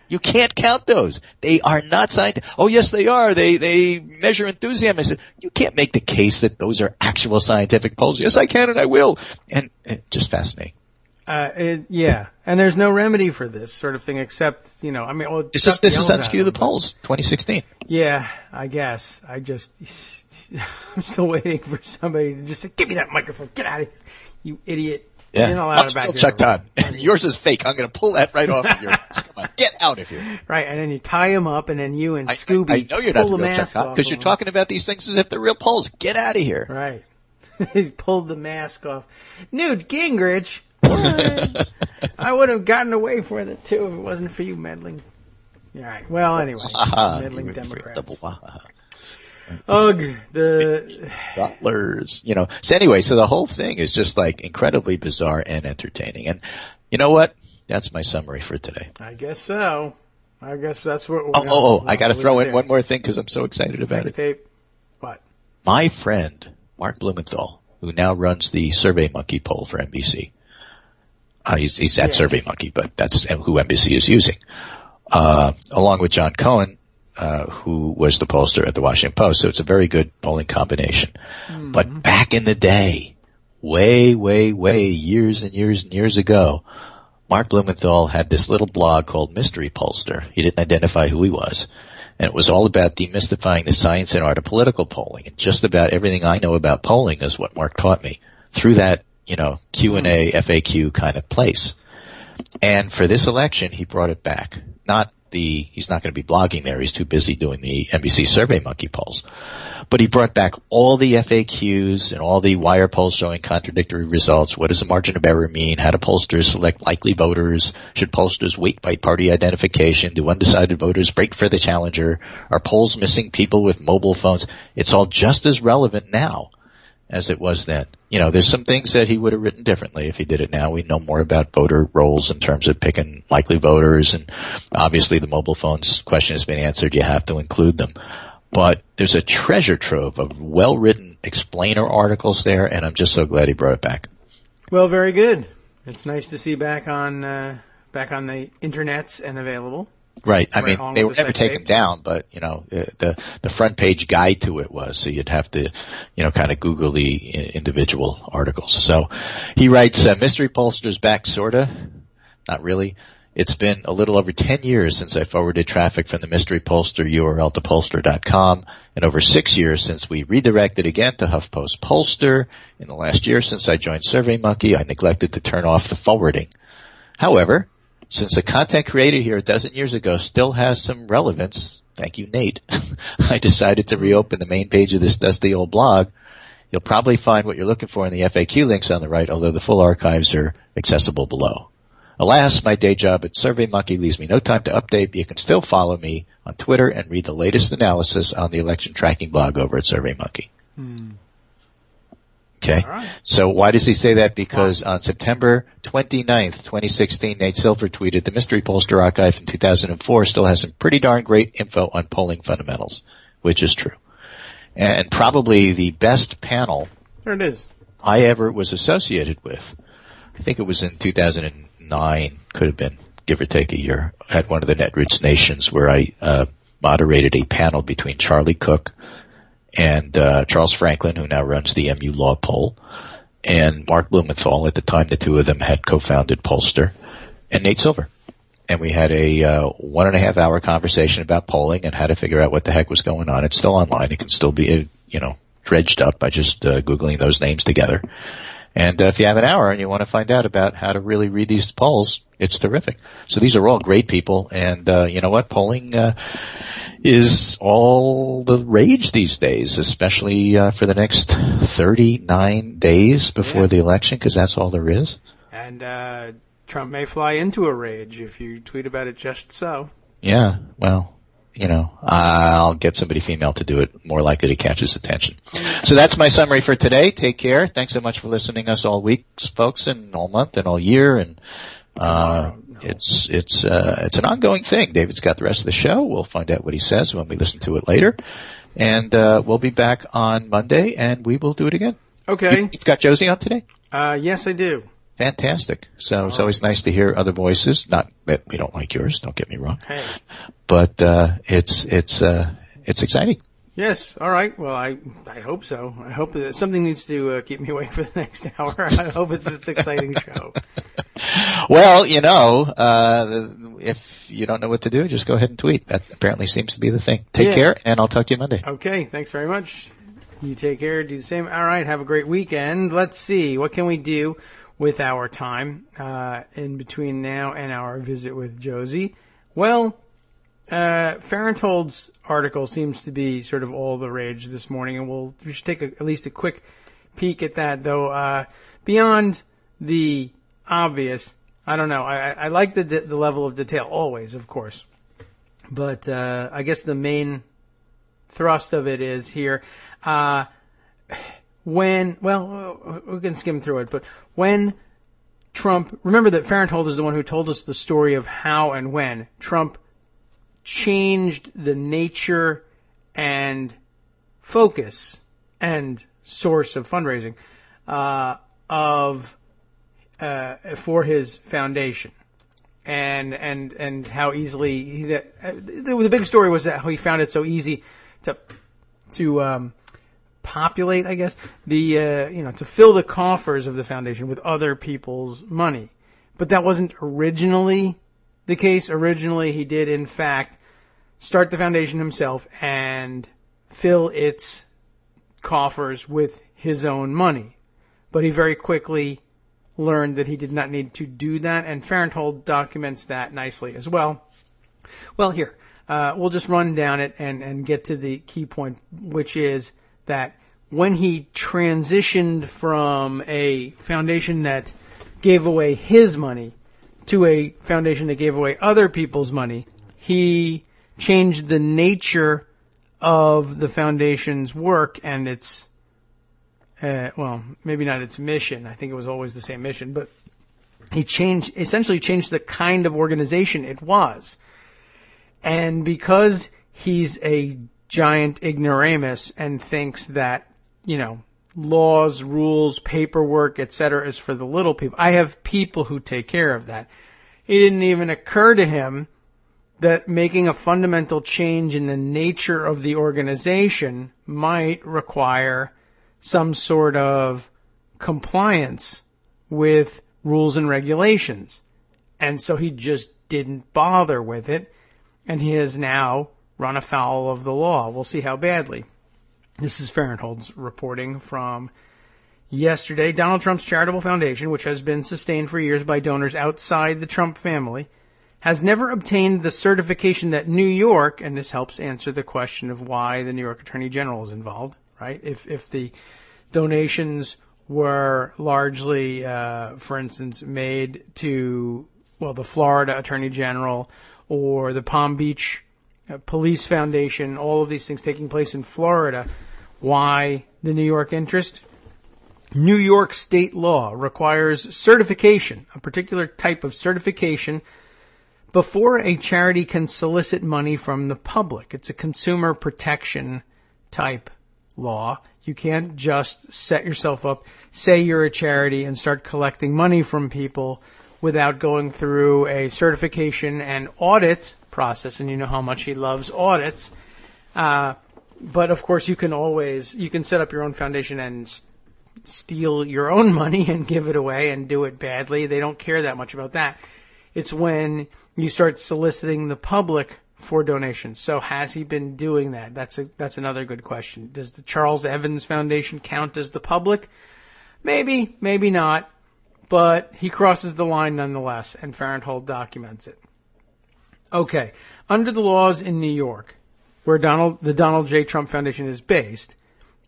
You can't count those. They are not scientific. Oh, yes, they are. They measure enthusiasm. I said, you can't make the case that those are actual scientific polls. Yes, I can, and I will. And just fascinating. Yeah, and there's no remedy for this sort of thing except, This is unskew the polls, 2016. Yeah, I guess. I'm still waiting for somebody to just say, give me that microphone, get out of here, you idiot. Yeah, You're not allowed I'm still back Chuck there. Todd. And yours is fake. I'm going to pull that right off of yours. Come on, get out of here. Right, and then you tie him up, and then you and Scooby I know you're not pull the the real Chuck mask Todd off. because you're talking about these things as if they're real polls. Get out of here. Right. He pulled the mask off. Newt Gingrich. What? I would have gotten away with it, too, if it wasn't for you meddling. All right. Well, anyway. Meddling Democrats. Ugh. The Dollars. So anyway, so the whole thing is just like incredibly bizarre and entertaining. And you know what? That's my summary for today. I guess so. I guess that's what. I got to throw in one more thing because I'm so excited about it. Tape. What? My friend Mark Blumenthal, who now runs the Survey Monkey poll for NBC. He's at Survey Monkey, but that's who NBC is using. Along with John Cohen, who was the pollster at the Washington Post. So it's a very good polling combination. Mm-hmm. But back in the day, way, years and years and years ago, Mark Blumenthal had this little blog called Mystery Pollster. He didn't identify who he was. And it was all about demystifying the science and art of political polling. And just about everything I know about polling is what Mark taught me through that, Q&A, FAQ kind of place. And for this election, he brought it back. He's not going to be blogging there. He's too busy doing the NBC Survey Monkey polls. But he brought back all the FAQs and all the wire polls showing contradictory results. What does a margin of error mean? How do pollsters select likely voters? Should pollsters wait by party identification? Do undecided voters break for the challenger? Are polls missing people with mobile phones? It's all just as relevant now as it was then. There's some things that he would have written differently if he did it now. We know more about voter rolls in terms of picking likely voters, and obviously the mobile phones question has been answered. You have to include them. But there's a treasure trove of well-written explainer articles there, and I'm just so glad he brought it back. Well, very good. It's nice to see back on the internets and available. Right. I mean, they were never taken down, but, the front page guide to it was, so you'd have to, kind of Google the individual articles. So he writes, Mystery Pollster's back, sorta. Not really. It's been a little over 10 years since I forwarded traffic from the Mystery Pollster URL to pollster.com, and over 6 years since we redirected again to HuffPost Pollster. In the last year since I joined SurveyMonkey, I neglected to turn off the forwarding. However, since the content created here a dozen years ago still has some relevance, thank you, Nate, I decided to reopen the main page of this dusty old blog. You'll probably find what you're looking for in the FAQ links on the right, although the full archives are accessible below. Alas, my day job at SurveyMonkey leaves me no time to update, but you can still follow me on Twitter and read the latest analysis on the election tracking blog over at SurveyMonkey. Okay. Right. So why does he say that? Because on September 29th, 2016, Nate Silver tweeted, the Mystery Pollster archive from 2004 still has some pretty darn great info on polling fundamentals, which is true. And probably the best panel there it is. I ever was associated with. I think it was in 2009, could have been, give or take a year, at one of the Netroots Nations where I moderated a panel between Charlie Cook and Charles Franklin, who now runs the MU Law Poll, and Mark Blumenthal. At the time, the two of them had co-founded Pollster, and Nate Silver. and we had a 1.5 hour conversation about polling and how to figure out what the heck was going on. It's still online. It can still be, dredged up by just Googling those names together. And if you have an hour and you want to find out about how to really read these polls, it's terrific. So these are all great people, and you know what? Polling is all the rage these days, especially for the next 39 days before the election, because that's all there is. And Trump may fly into a rage if you tweet about it just so. Yeah, well, I'll get somebody female to do it, more likely to catch his attention. So that's my summary for today. Take care. Thanks so much for listening to us all week, folks, and all month and all year. And it's an ongoing thing. David's got the rest of the show. We'll find out what he says when we listen to it later. And we'll be back on Monday, and we will do it again. Okay. You've got Josie on today? Yes, I do. Fantastic. So it's always nice to hear other voices. Not that we don't like yours, don't get me wrong. Hey. But it's exciting. Yes. All right. Well, I hope so. I hope that something needs to keep me awake for the next hour. I hope it's an exciting show. Well, if you don't know what to do, just go ahead and tweet. That apparently seems to be the thing. Take care, and I'll talk to you Monday. Okay. Thanks very much. You take care. Do the same. All right. Have a great weekend. Let's see. What can we do with our time in between now and our visit with Josie? Well, Farenthold's article seems to be sort of all the rage this morning, and we should take at least a quick peek at that, though. Beyond the obvious, I don't know. I like the level of detail always, of course, but I guess the main thrust of it is here. We can skim through it, but when Trump, remember that Farenthold is the one who told us the story of how and when Trump changed the nature and focus and source of fundraising for his foundation, and how easily the big story was that how he found it so easy to populate, I guess, to fill the coffers of the foundation with other people's money. But that wasn't originally the case. Originally, he did, in fact, start the foundation himself and fill its coffers with his own money. But he very quickly learned that he did not need to do that, and Farenthold documents that nicely as well. Well, here, we'll just run down it and get to the key point, which is that when he transitioned from a foundation that gave away his money to a foundation that gave away other people's money, he changed the nature of the foundation's work and its, maybe not its mission. I think it was always the same mission, but he essentially changed the kind of organization it was. And because he's a giant ignoramus and thinks that, laws, rules, paperwork, etc. is for the little people. I have people who take care of that. It didn't even occur to him that making a fundamental change in the nature of the organization might require some sort of compliance with rules and regulations. And so he just didn't bother with it, and he has now run afoul of the law. We'll see how badly. This is Farenthold's reporting from yesterday. Donald Trump's charitable foundation, which has been sustained for years by donors outside the Trump family, has never obtained the certification that New York, and this helps answer the question of why the New York Attorney General is involved, right? If the donations were largely, for instance, made to, the Florida Attorney General or the Palm Beach Police Foundation, all of these things taking place in Florida, why the New York interest? New York state law requires certification, a particular type of certification, before a charity can solicit money from the public. It's a consumer protection type law. You can't just set yourself up, say you're a charity, and start collecting money from people without going through a certification and audit process. And you know how much he loves audits. But of course, you can set up your own foundation and steal your own money and give it away and do it badly. They don't care that much about that. It's when you start soliciting the public for donations. So has he been doing that? That's another good question. Does the Charles Evans Foundation count as the public? Maybe, maybe not. But he crosses the line nonetheless, and Farenthold documents it. Okay, under the laws in New York, where the Donald J. Trump Foundation is based,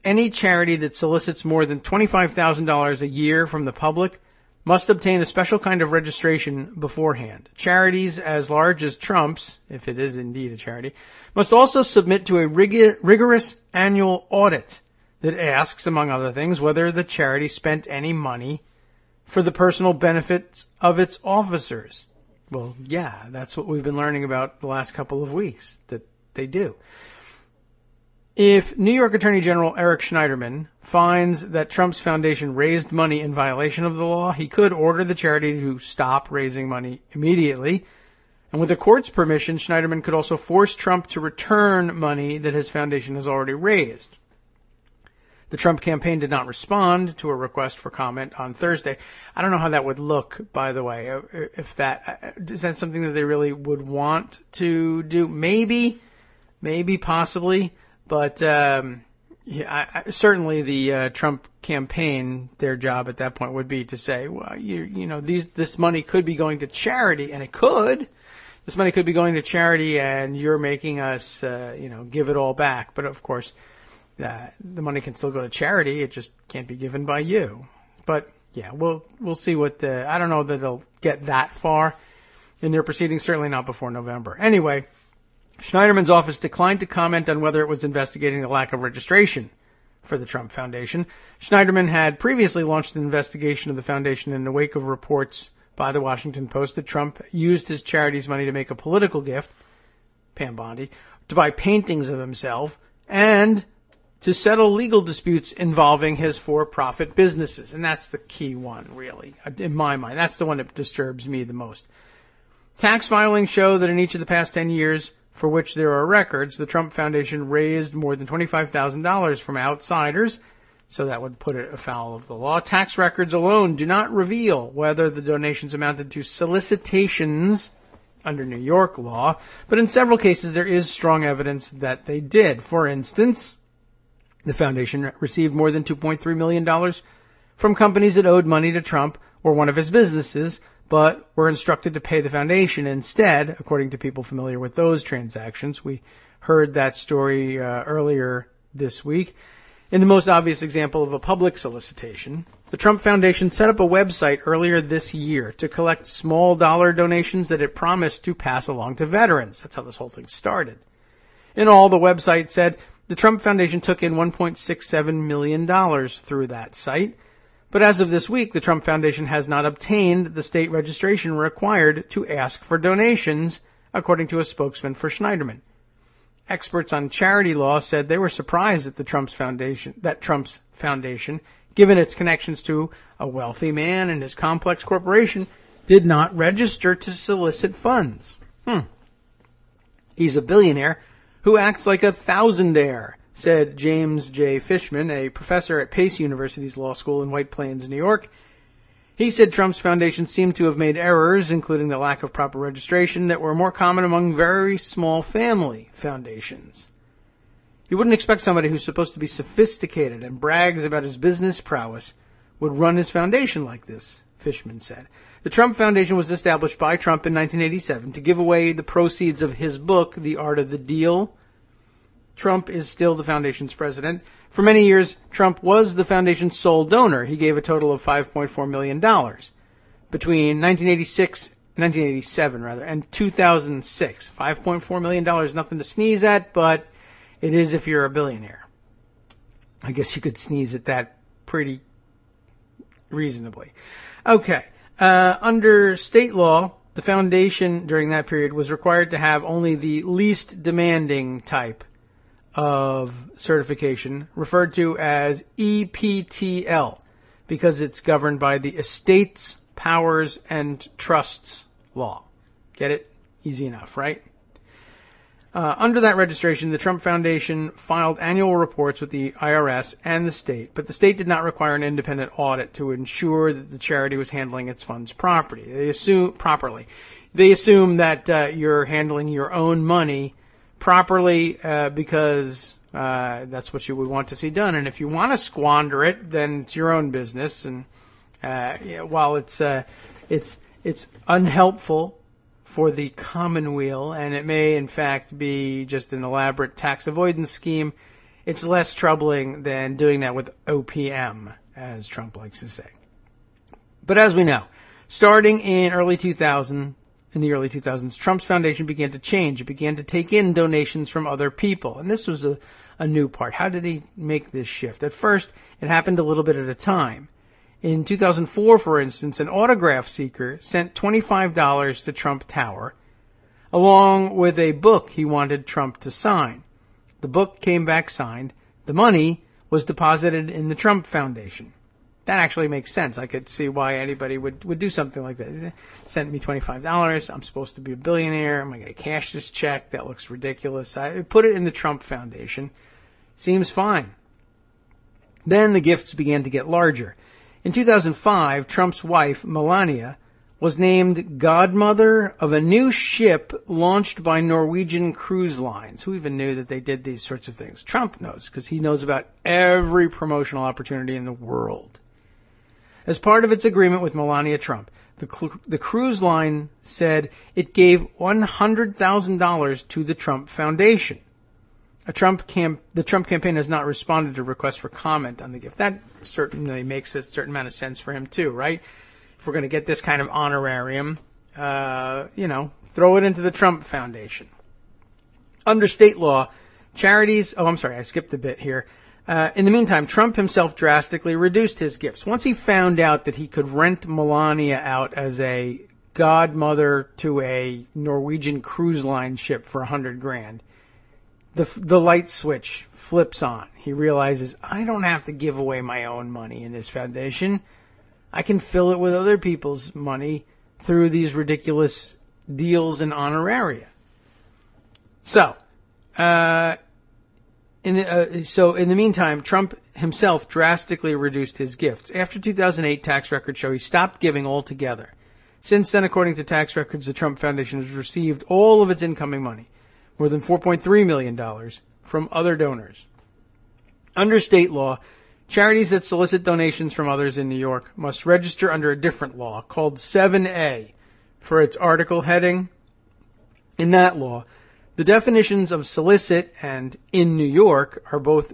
any charity that solicits more than $25,000 a year from the public must obtain a special kind of registration beforehand. Charities as large as Trump's, if it is indeed a charity, must also submit to a rigorous annual audit that asks, among other things, whether the charity spent any money for the personal benefits of its officers. Well, yeah, that's what we've been learning about the last couple of weeks, that they do. If New York Attorney General Eric Schneiderman finds that Trump's foundation raised money in violation of the law, he could order the charity to stop raising money immediately. And with the court's permission, Schneiderman could also force Trump to return money that his foundation has already raised. The Trump campaign did not respond to a request for comment on Thursday. I don't know how that would look, by the way. Is that something that they really would want to do? Maybe, possibly. But certainly the Trump campaign, their job at that point would be to say, well, this money could be going to charity, and it could. This money could be going to charity, and you're making us, give it all back. But of course, the money can still go to charity. It just can't be given by you. But yeah, we'll see what. I don't know that it'll get that far in their proceedings. Certainly not before November. Anyway. Schneiderman's office declined to comment on whether it was investigating the lack of registration for the Trump Foundation. Schneiderman had previously launched an investigation of the foundation in the wake of reports by the Washington Post that Trump used his charity's money to make a political gift, Pam Bondi, to buy paintings of himself, and to settle legal disputes involving his for-profit businesses. And that's the key one, really, in my mind. That's the one that disturbs me the most. Tax filings show that in each of the past 10 years, for which there are records, the Trump Foundation raised more than $25,000 from outsiders, so that would put it afoul of the law. Tax records alone do not reveal whether the donations amounted to solicitations under New York law, but in several cases there is strong evidence that they did. For instance, the foundation received more than $2.3 million from companies that owed money to Trump or one of his businesses, but were instructed to pay the foundation instead, according to people familiar with those transactions. We heard that story earlier this week. In the most obvious example of a public solicitation, the Trump Foundation set up a website earlier this year to collect small dollar donations that it promised to pass along to veterans. That's how this whole thing started. In all, the website said the Trump Foundation took in $1.67 million through that site. But as of this week, the Trump Foundation has not obtained the state registration required to ask for donations, according to a spokesman for Schneiderman. Experts on charity law said they were surprised that Trump's foundation, given its connections to a wealthy man and his complex corporation, did not register to solicit funds. He's a billionaire who acts like a thousandaire, said James J. Fishman, a professor at Pace University's law school in White Plains, New York. He said Trump's foundation seemed to have made errors, including the lack of proper registration, that were more common among very small family foundations. You wouldn't expect somebody who's supposed to be sophisticated and brags about his business prowess would run his foundation like this, Fishman said. The Trump Foundation was established by Trump in 1987 to give away the proceeds of his book, The Art of the Deal. Trump is still the foundation's president. For many years, Trump was the foundation's sole donor. He gave a total of $5.4 million. Between 1987 and 2006. $5.4 million, nothing to sneeze at, but it is if you're a billionaire. I guess you could sneeze at that pretty reasonably. Okay. Under state law, the foundation during that period was required to have only the least demanding type of certification, referred to as EPTL, because it's governed by the Estates, Powers, and Trusts law. Get it? Easy enough, right? Under that registration, the Trump Foundation filed annual reports with the IRS and the state, but the state did not require an independent audit to ensure that the charity was handling its funds properly. They assume that you're handling your own money properly because that's what you would want to see done. And if you want to squander it, then it's your own business. And while it's unhelpful for the commonweal, and it may in fact be just an elaborate tax avoidance scheme, it's less troubling than doing that with OPM, as Trump likes to say. But as we know, starting in the early 2000s, Trump's foundation began to change. It began to take in donations from other people. And this was a new part. How did he make this shift? At first, it happened a little bit at a time. In 2004, for instance, an autograph seeker sent $25 to Trump Tower, along with a book he wanted Trump to sign. The book came back signed. The money was deposited in the Trump Foundation. That actually makes sense. I could see why anybody would do something like that. Sent me $25. I'm supposed to be a billionaire. Am I going to cash this check? That looks ridiculous. I put it in the Trump Foundation. Seems fine. Then the gifts began to get larger. In 2005, Trump's wife, Melania, was named godmother of a new ship launched by Norwegian Cruise Lines. Who even knew that they did these sorts of things? Trump knows, because he knows about every promotional opportunity in the world. As part of its agreement with Melania Trump, the cruise line said it gave $100,000 to the Trump Foundation. The Trump campaign has not responded to requests for comment on the gift. That certainly makes a certain amount of sense for him too, right? If we're going to get this kind of honorarium, throw it into the Trump Foundation. Under state law, charities... Oh, I'm sorry, I skipped a bit here. In the meantime, Trump himself drastically reduced his gifts. Once he found out that he could rent Melania out as a godmother to a Norwegian cruise line ship for $100,000, the light switch flips on. He realizes, I don't have to give away my own money in this foundation. I can fill it with other people's money through these ridiculous deals and honoraria. So, in the meantime, Trump himself drastically reduced his gifts. After 2008 tax records show he stopped giving altogether. Since then, according to tax records, the Trump Foundation has received all of its incoming money, more than $4.3 million, from other donors. Under state law, charities that solicit donations from others in New York must register under a different law called 7A for its article heading. In that law, the definitions of solicit and in New York are both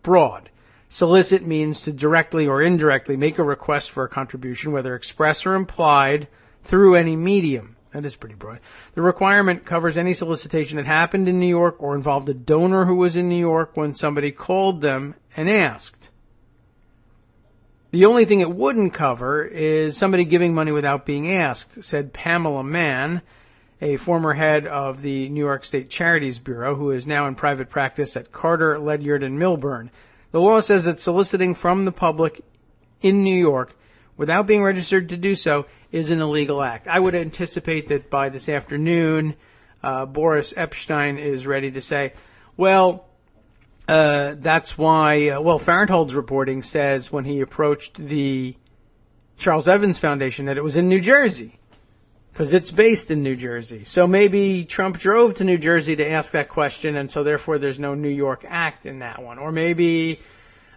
broad. Solicit means to directly or indirectly make a request for a contribution, whether express or implied, through any medium. That is pretty broad. The requirement covers any solicitation that happened in New York or involved a donor who was in New York when somebody called them and asked. The only thing it wouldn't cover is somebody giving money without being asked, said Pamela Mann, a former head of the New York State Charities Bureau, who is now in private practice at Carter, Ledyard, and Milburn. The law says that soliciting from the public in New York without being registered to do so is an illegal act. I would anticipate that by this afternoon, Boris Epshteyn is ready to say, well, that's why, Farenthold's reporting says when he approached the Charles Evans Foundation that it was in New Jersey, because it's based in New Jersey. So maybe Trump drove to New Jersey to ask that question, and so therefore there's no New York act in that one. Or maybe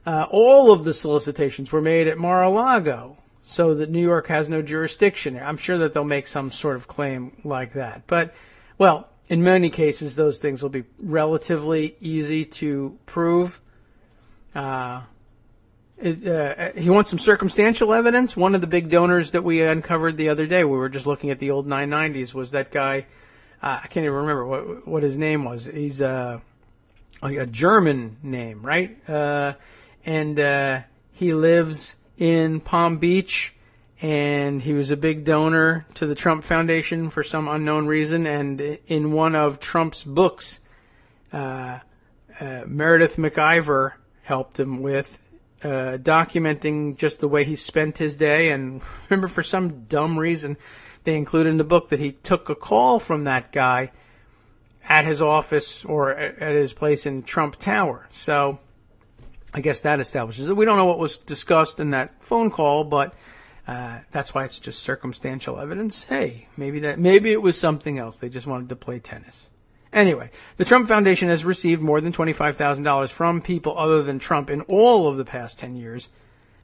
all of the solicitations were made at Mar-a-Lago, so that New York has no jurisdiction there. I'm sure that they'll make some sort of claim like that. But, well, in many cases, those things will be relatively easy to prove. He wants some circumstantial evidence. One of the big donors that we uncovered the other day, we were just looking at the old 990s, was that guy, I can't even remember what his name was. He's like a German name, right? And he lives in Palm Beach, and he was a big donor to the Trump Foundation for some unknown reason. And in one of Trump's books, Meredith McIver helped him with documenting just the way he spent his day. And remember, for some dumb reason, they included in the book that he took a call from that guy at his office or at his place in Trump Tower. So I guess that establishes it. We don't know what was discussed in that phone call, but that's why it's just circumstantial evidence. Hey, maybe it was something else. They just wanted to play tennis. Anyway, the Trump Foundation has received more than $25,000 from people other than Trump in all of the past 10 years,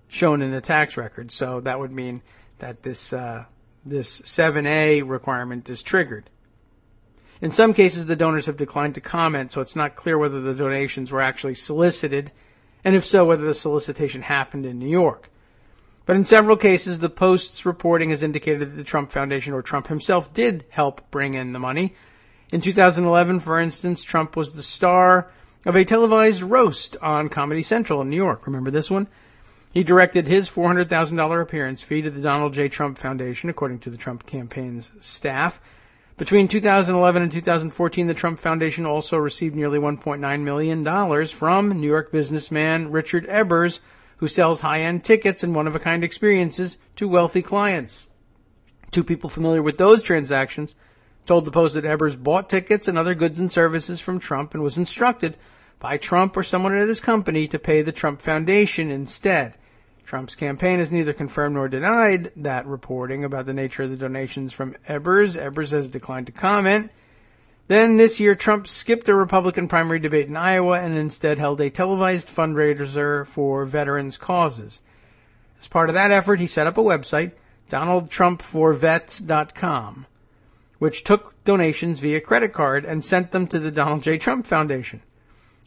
shown in the tax record. So that would mean that this 7A requirement is triggered. In some cases, the donors have declined to comment, so it's not clear whether the donations were actually solicited, and if so, whether the solicitation happened in New York. But in several cases, the Post's reporting has indicated that the Trump Foundation or Trump himself did help bring in the money. In 2011, for instance, Trump was the star of a televised roast on Comedy Central in New York. Remember this one? He directed his $400,000 appearance fee to the Donald J. Trump Foundation, according to the Trump campaign's staff. Between 2011 and 2014, the Trump Foundation also received nearly $1.9 million from New York businessman Richard Ebers, who sells high-end tickets and one-of-a-kind experiences to wealthy clients. Two people familiar with those transactions told the Post that Ebers bought tickets and other goods and services from Trump and was instructed by Trump or someone at his company to pay the Trump Foundation instead. Trump's campaign has neither confirmed nor denied that reporting about the nature of the donations from Ebers. Ebers has declined to comment. Then this year, Trump skipped a Republican primary debate in Iowa and instead held a televised fundraiser for veterans' causes. As part of that effort, he set up a website, DonaldTrumpForVets.com, which took donations via credit card and sent them to the Donald J. Trump Foundation.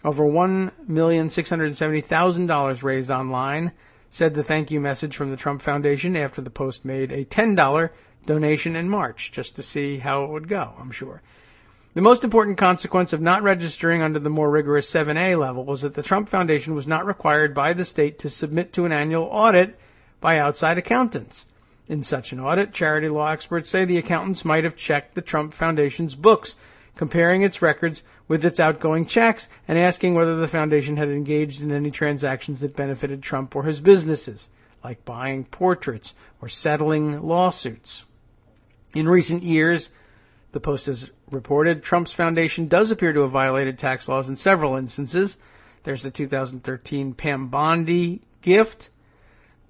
Over $1,670,000 raised online, said the thank you message from the Trump Foundation after the Post made a $10 donation in March, just to see how it would go, I'm sure. The most important consequence of not registering under the more rigorous 7A level was that the Trump Foundation was not required by the state to submit to an annual audit by outside accountants. In such an audit, charity law experts say the accountants might have checked the Trump Foundation's books, comparing its records with its outgoing checks and asking whether the foundation had engaged in any transactions that benefited Trump or his businesses, like buying portraits or settling lawsuits. In recent years, the Post has reported, Trump's foundation does appear to have violated tax laws in several instances. There's the 2013 Pam Bondi gift.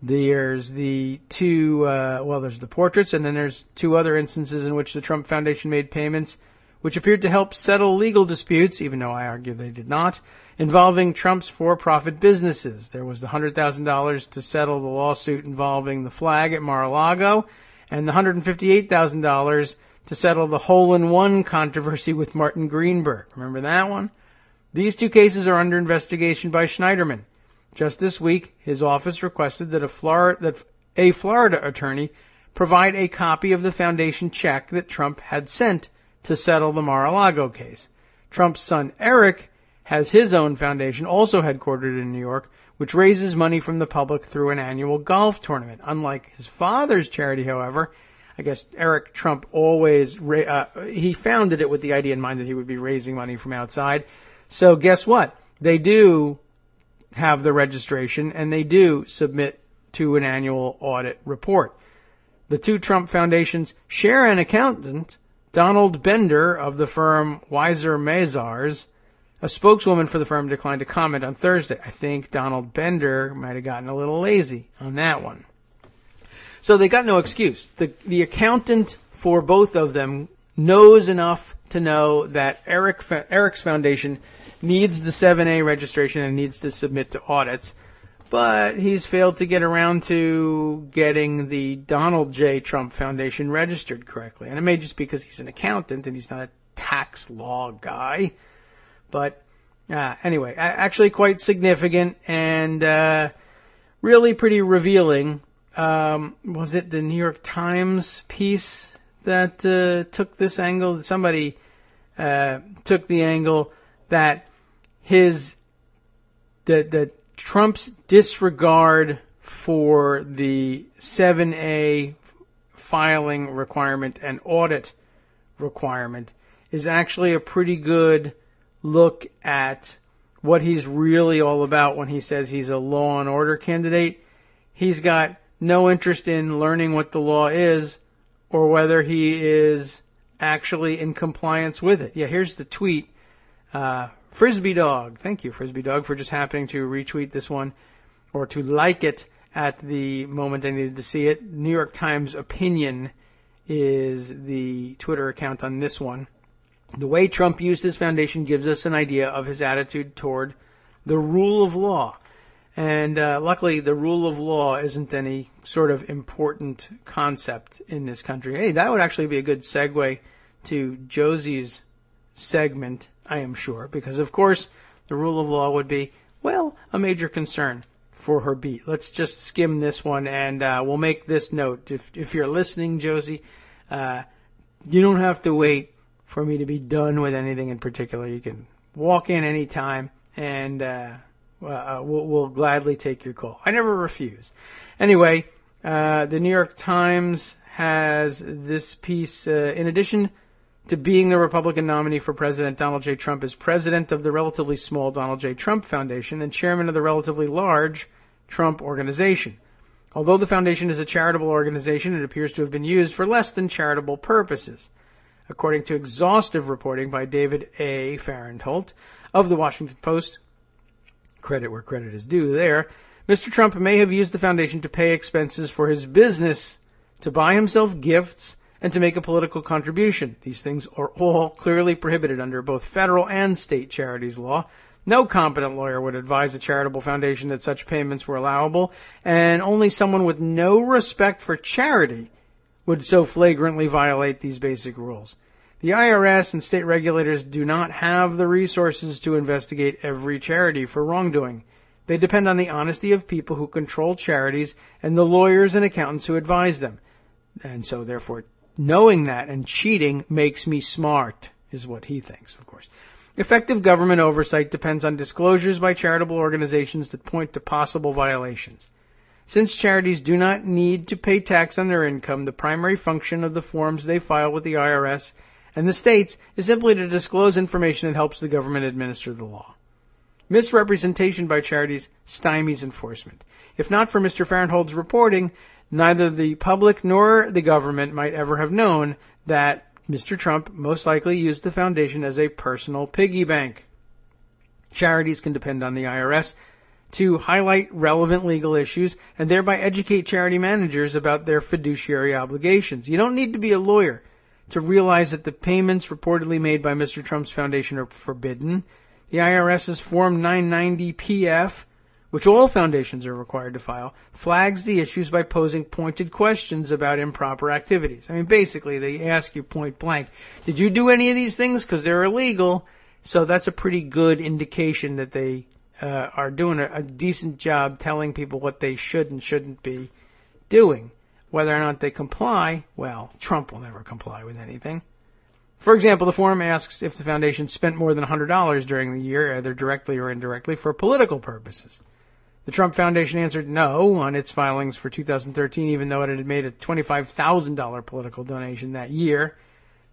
There's the there's the portraits, and then there's two other instances in which the Trump Foundation made payments which appeared to help settle legal disputes, even though I argue they did not, involving Trump's for-profit businesses. There was the $100,000 to settle the lawsuit involving the flag at Mar-a-Lago, and the $158,000 to settle the hole-in-one controversy with Martin Greenberg. Remember that one? These two cases are under investigation by Schneiderman. Just this week, his office requested that a Florida attorney provide a copy of the foundation check that Trump had sent to settle the Mar-a-Lago case. Trump's son Eric has his own foundation, also headquartered in New York, which raises money from the public through an annual golf tournament. Unlike his father's charity, however, I guess Eric Trump always, he founded it with the idea in mind that he would be raising money from outside. So guess what? They do have the registration, and they do submit to an annual audit report. The two Trump foundations share an accountant, Donald Bender of the firm Weiser Mazars. A spokeswoman for the firm declined to comment on Thursday. I think Donald Bender might have gotten a little lazy on that one. So they got no excuse. The accountant for both of them knows enough to know that Eric's foundation needs the 7A registration and needs to submit to audits, but he's failed to get around to getting the Donald J. Trump Foundation registered correctly. And it may just be because he's an accountant and he's not a tax law guy. But anyway, actually quite significant and really pretty revealing. Was it the New York Times piece that took this angle? Somebody took the angle that that Trump's disregard for the 7A filing requirement and audit requirement is actually a pretty good look at what he's really all about when he says he's a law and order candidate. He's got no interest in learning what the law is or whether he is actually in compliance with it. Yeah, here's the tweet. Frisbee Dog. Thank you, Frisbee Dog, for just happening to retweet this one or to like it at the moment I needed to see it. New York Times Opinion is the Twitter account on this one. The way Trump used his foundation gives us an idea of his attitude toward the rule of law. And luckily, the rule of law isn't any sort of important concept in this country. Hey, that would actually be a good segue to Josie's segment, I am sure, because, of course, the rule of law would be, well, a major concern for her beat. Let's just skim this one, and we'll make this note. If you're listening, Josie, you don't have to wait for me to be done with anything in particular. You can walk in anytime, and we'll gladly take your call. I never refuse. Anyway, the New York Times has this piece. In addition to being the Republican nominee for President, Donald J. Trump is president of the relatively small Donald J. Trump Foundation and chairman of the relatively large Trump Organization. Although the foundation is a charitable organization, it appears to have been used for less than charitable purposes. According to exhaustive reporting by David A. Farenthold of the Washington Post, credit where credit is due there, Mr. Trump may have used the foundation to pay expenses for his business, to buy himself gifts, and to make a political contribution. These things are all clearly prohibited under both federal and state charities law. No competent lawyer would advise a charitable foundation that such payments were allowable, and only someone with no respect for charity would so flagrantly violate these basic rules. The IRS and state regulators do not have the resources to investigate every charity for wrongdoing. They depend on the honesty of people who control charities and the lawyers and accountants who advise them. And so, therefore, knowing that and cheating makes me smart, is what he thinks, of course. Effective government oversight depends on disclosures by charitable organizations that point to possible violations. Since charities do not need to pay tax on their income, the primary function of the forms they file with the IRS and the states is simply to disclose information that helps the government administer the law. Misrepresentation by charities stymies enforcement. If not for Mr. Farenthold's reporting, neither the public nor the government might ever have known that Mr. Trump most likely used the foundation as a personal piggy bank. Charities can depend on the IRS to highlight relevant legal issues and thereby educate charity managers about their fiduciary obligations. You don't need to be a lawyer to realize that the payments reportedly made by Mr. Trump's foundation are forbidden. The IRS's Form 990-PF, which all foundations are required to file, flags the issues by posing pointed questions about improper activities. I mean, basically, they ask you point blank, did you do any of these things? Because they're illegal. So that's a pretty good indication that they are doing a decent job telling people what they should and shouldn't be doing. Whether or not they comply, well, Trump will never comply with anything. For example, the form asks if the foundation spent more than $100 during the year, either directly or indirectly, for political purposes. The Trump Foundation answered no on its filings for 2013, even though it had made a $25,000 political donation that year.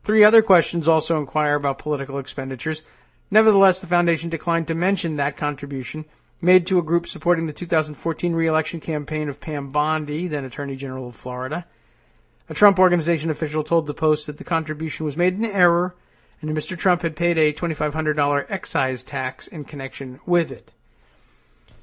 3 other questions also inquire about political expenditures. Nevertheless, the foundation declined to mention that contribution made to a group supporting the 2014 re-election campaign of Pam Bondi, then Attorney General of Florida. A Trump Organization official told the Post that the contribution was made in error and that Mr. Trump had paid a $2,500 excise tax in connection with it.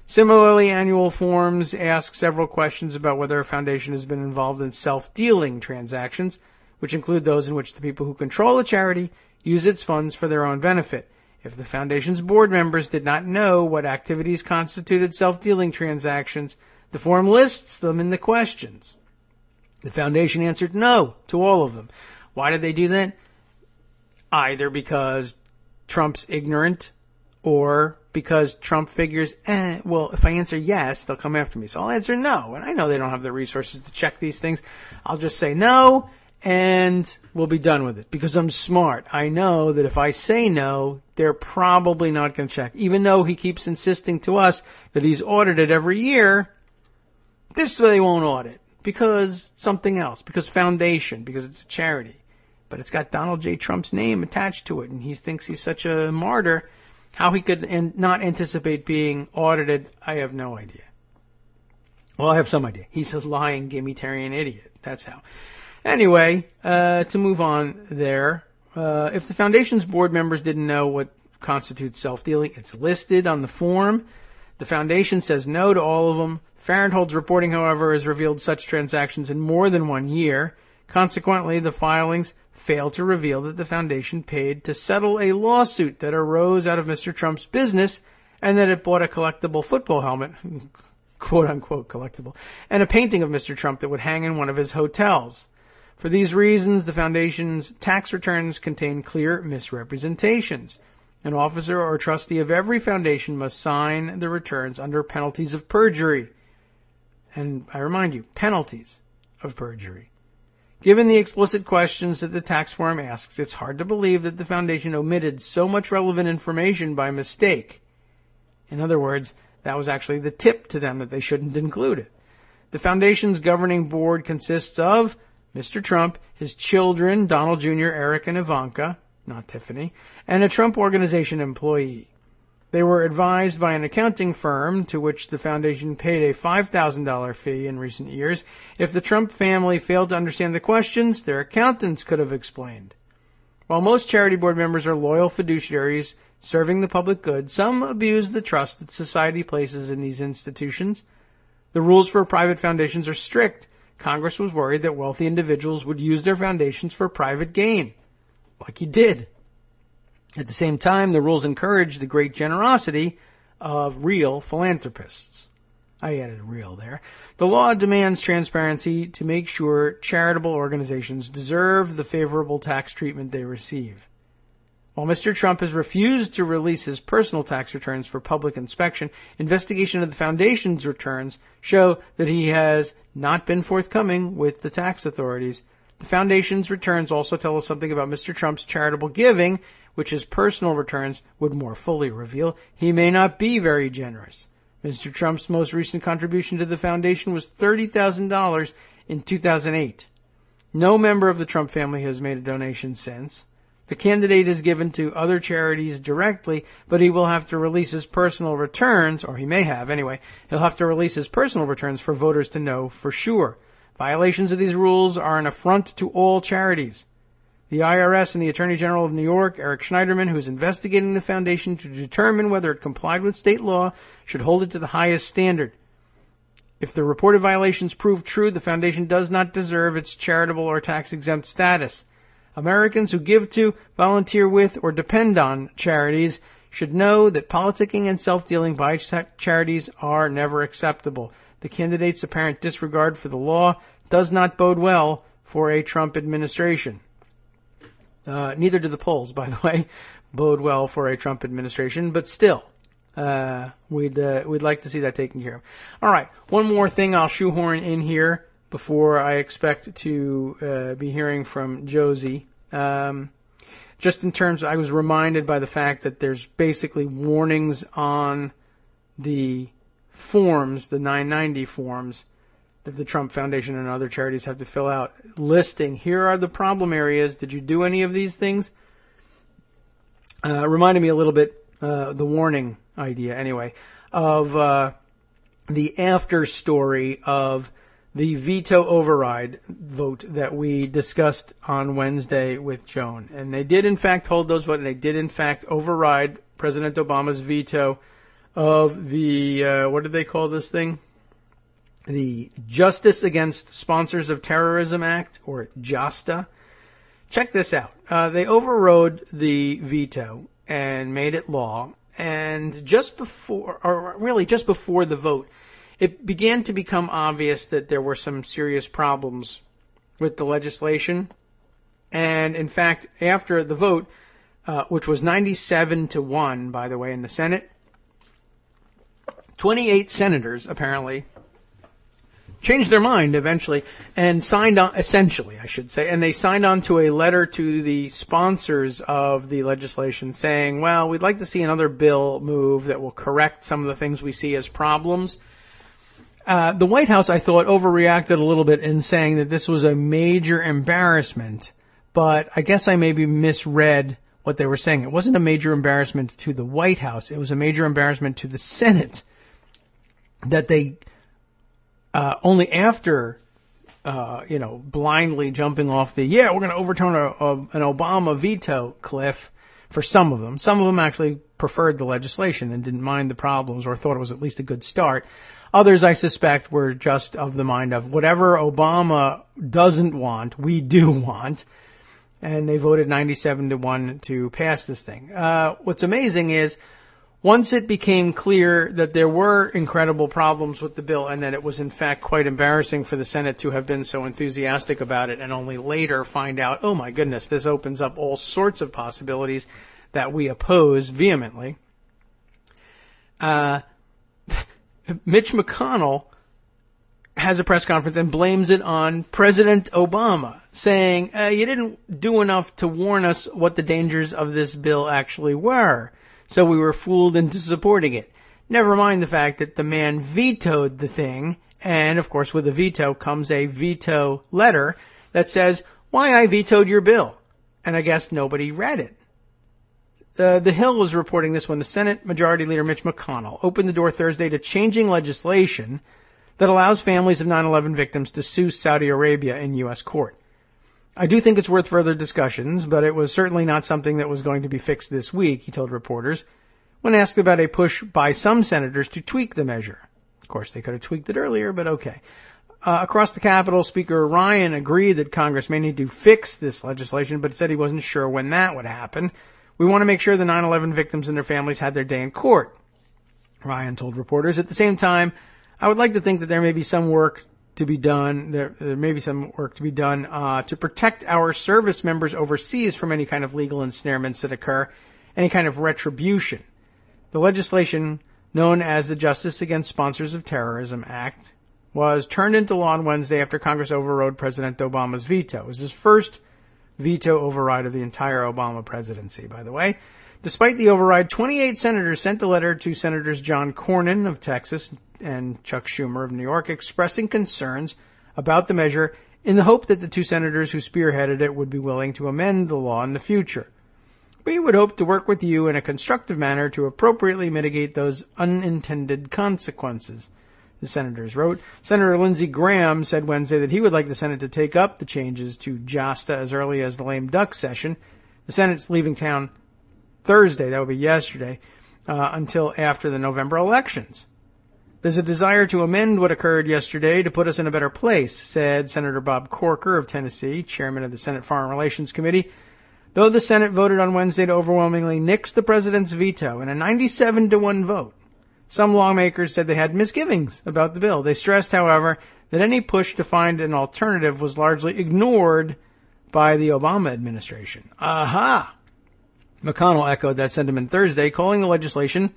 Similarly, annual forms ask several questions about whether a foundation has been involved in self-dealing transactions, which include those in which the people who control the charity use its funds for their own benefit. If the foundation's board members did not know what activities constituted self-dealing transactions, the form lists them in the questions. The foundation answered no to all of them. Why did they do that? Either because Trump's ignorant or because Trump figures, well, if I answer yes, they'll come after me. So I'll answer no. And I know they don't have the resources to check these things. I'll just say no, and we'll be done with it. Because I'm smart. I know that if I say no, they're probably not going to check. Even though he keeps insisting to us that he's audited every year, this way they won't audit. Because something else. Because foundation. Because it's a charity. But it's got Donald J. Trump's name attached to it. And he thinks he's such a martyr. How he could not anticipate being audited, I have no idea. Well, I have some idea. He's a lying, gimme-tarian idiot. That's how. Anyway, to move on there, if the foundation's board members didn't know what constitutes self-dealing, it's listed on the form. The foundation says no to all of them. Farenthold's reporting, however, has revealed such transactions in more than 1 year. Consequently, the filings fail to reveal that the foundation paid to settle a lawsuit that arose out of Mr. Trump's business and that it bought a collectible football helmet, quote-unquote collectible, and a painting of Mr. Trump that would hang in one of his hotels. For these reasons, the foundation's tax returns contain clear misrepresentations. An officer or trustee of every foundation must sign the returns under penalties of perjury. And I remind you, penalties of perjury. Given the explicit questions that the tax form asks, it's hard to believe that the foundation omitted so much relevant information by mistake. In other words, that was actually the tip to them that they shouldn't include it. The foundation's governing board consists of Mr. Trump, his children, Donald Jr., Eric, and Ivanka, not Tiffany, and a Trump Organization employee. They were advised by an accounting firm to which the foundation paid a $5,000 fee in recent years. If the Trump family failed to understand the questions, their accountants could have explained. While most charity board members are loyal fiduciaries serving the public good, some abuse the trust that society places in these institutions. The rules for private foundations are strict. Congress was worried that wealthy individuals would use their foundations for private gain, like he did. At the same time, the rules encourage the great generosity of real philanthropists. I added real there. The law demands transparency to make sure charitable organizations deserve the favorable tax treatment they receive. While Mr. Trump has refused to release his personal tax returns for public inspection, investigation of the foundation's returns show that he has not been forthcoming with the tax authorities. The foundation's returns also tell us something about Mr. Trump's charitable giving, which his personal returns would more fully reveal. He may not be very generous. Mr. Trump's most recent contribution to the foundation was $30,000 in 2008. No member of the Trump family has made a donation since. The candidate is given to other charities directly, but he will have to release his personal returns, or he may have anyway. He'll have to release his personal returns for voters to know for sure. Violations of these rules are an affront to all charities. The IRS and the Attorney General of New York, Eric Schneiderman, who is investigating the foundation to determine whether it complied with state law, should hold it to the highest standard. If the reported violations prove true, the foundation does not deserve its charitable or tax-exempt status. Americans who give to, volunteer with, or depend on charities should know that politicking and self-dealing by charities are never acceptable. The candidate's apparent disregard for the law does not bode well for a Trump administration. Neither do the polls, by the way, bode well for a Trump administration, but still, we'd like to see that taken care of. All right, one more thing I'll shoehorn in here before I expect to be hearing from Josie. Just in terms, I was reminded by the fact that there's basically warnings on the forms, the 990 forms, that the Trump Foundation and other charities have to fill out, listing, here are the problem areas. Did you do any of these things? Reminded me a little bit, the warning idea anyway, of the after story of the veto override vote that we discussed on Wednesday with Joan. And they did, in fact, hold those votes. They did, in fact, override President Obama's veto of the, what did they call this thing? The Justice Against Sponsors of Terrorism Act, or JASTA. Check this out. They overrode the veto and made it law. And just before the vote, it began to become obvious that there were some serious problems with the legislation. And in fact, after the vote, which was 97-1, by the way, in the Senate, 28 senators, apparently, changed their mind eventually and signed on, essentially, I should say, and they signed on to a letter to the sponsors of the legislation saying, well, we'd like to see another bill move that will correct some of the things we see as problems. The White House, I thought, overreacted a little bit in saying that this was a major embarrassment, but I guess I maybe misread what they were saying. It wasn't a major embarrassment to the White House. It was a major embarrassment to the Senate that they only after blindly jumping off we're going to overturn an Obama veto cliff for some of them. Some of them actually preferred the legislation and didn't mind the problems or thought it was at least a good start. Others, I suspect, were just of the mind of whatever Obama doesn't want, we do want. And they voted 97-1 to pass this thing. What's amazing is once it became clear that there were incredible problems with the bill and that it was in fact quite embarrassing for the Senate to have been so enthusiastic about it and only later find out, oh my goodness, this opens up all sorts of possibilities that we oppose vehemently. Mitch McConnell has a press conference and blames it on President Obama, saying, you didn't do enough to warn us what the dangers of this bill actually were, so we were fooled into supporting it. Never mind the fact that the man vetoed the thing, and of course with a veto comes a veto letter that says, why I vetoed your bill. And I guess nobody read it. The Hill was reporting this when the Senate Majority Leader Mitch McConnell opened the door Thursday to changing legislation that allows families of 9/11 victims to sue Saudi Arabia in U.S. court. I do think it's worth further discussions, but it was certainly not something that was going to be fixed this week, he told reporters, when asked about a push by some senators to tweak the measure. Of course, they could have tweaked it earlier, but okay. Across the Capitol, Speaker Ryan agreed that Congress may need to fix this legislation, but said he wasn't sure when that would happen. We want to make sure the 9/11 victims and their families had their day in court, Ryan told reporters. At the same time, I would like to think that there may be some work to be done. There may be some work to be done to protect our service members overseas from any kind of legal ensnarements that occur, any kind of retribution. The legislation known as the Justice Against Sponsors of Terrorism Act was turned into law on Wednesday after Congress overrode President Obama's veto. It was his first veto override of the entire Obama presidency, by the way. Despite the override, 28 senators sent a letter to Senators John Cornyn of Texas and Chuck Schumer of New York expressing concerns about the measure in the hope that the two senators who spearheaded it would be willing to amend the law in the future. We would hope to work with you in a constructive manner to appropriately mitigate those unintended consequences, the senators wrote. Senator Lindsey Graham said Wednesday that he would like the Senate to take up the changes to JASTA as early as the lame duck session. The Senate's leaving town Thursday, that would be yesterday, until after the November elections. There's a desire to amend what occurred yesterday to put us in a better place, said Senator Bob Corker of Tennessee, chairman of the Senate Foreign Relations Committee. Though the Senate voted on Wednesday to overwhelmingly nix the president's veto in a 97-1 vote, some lawmakers said they had misgivings about the bill. They stressed, however, that any push to find an alternative was largely ignored by the Obama administration. Aha! McConnell echoed that sentiment Thursday, calling the legislation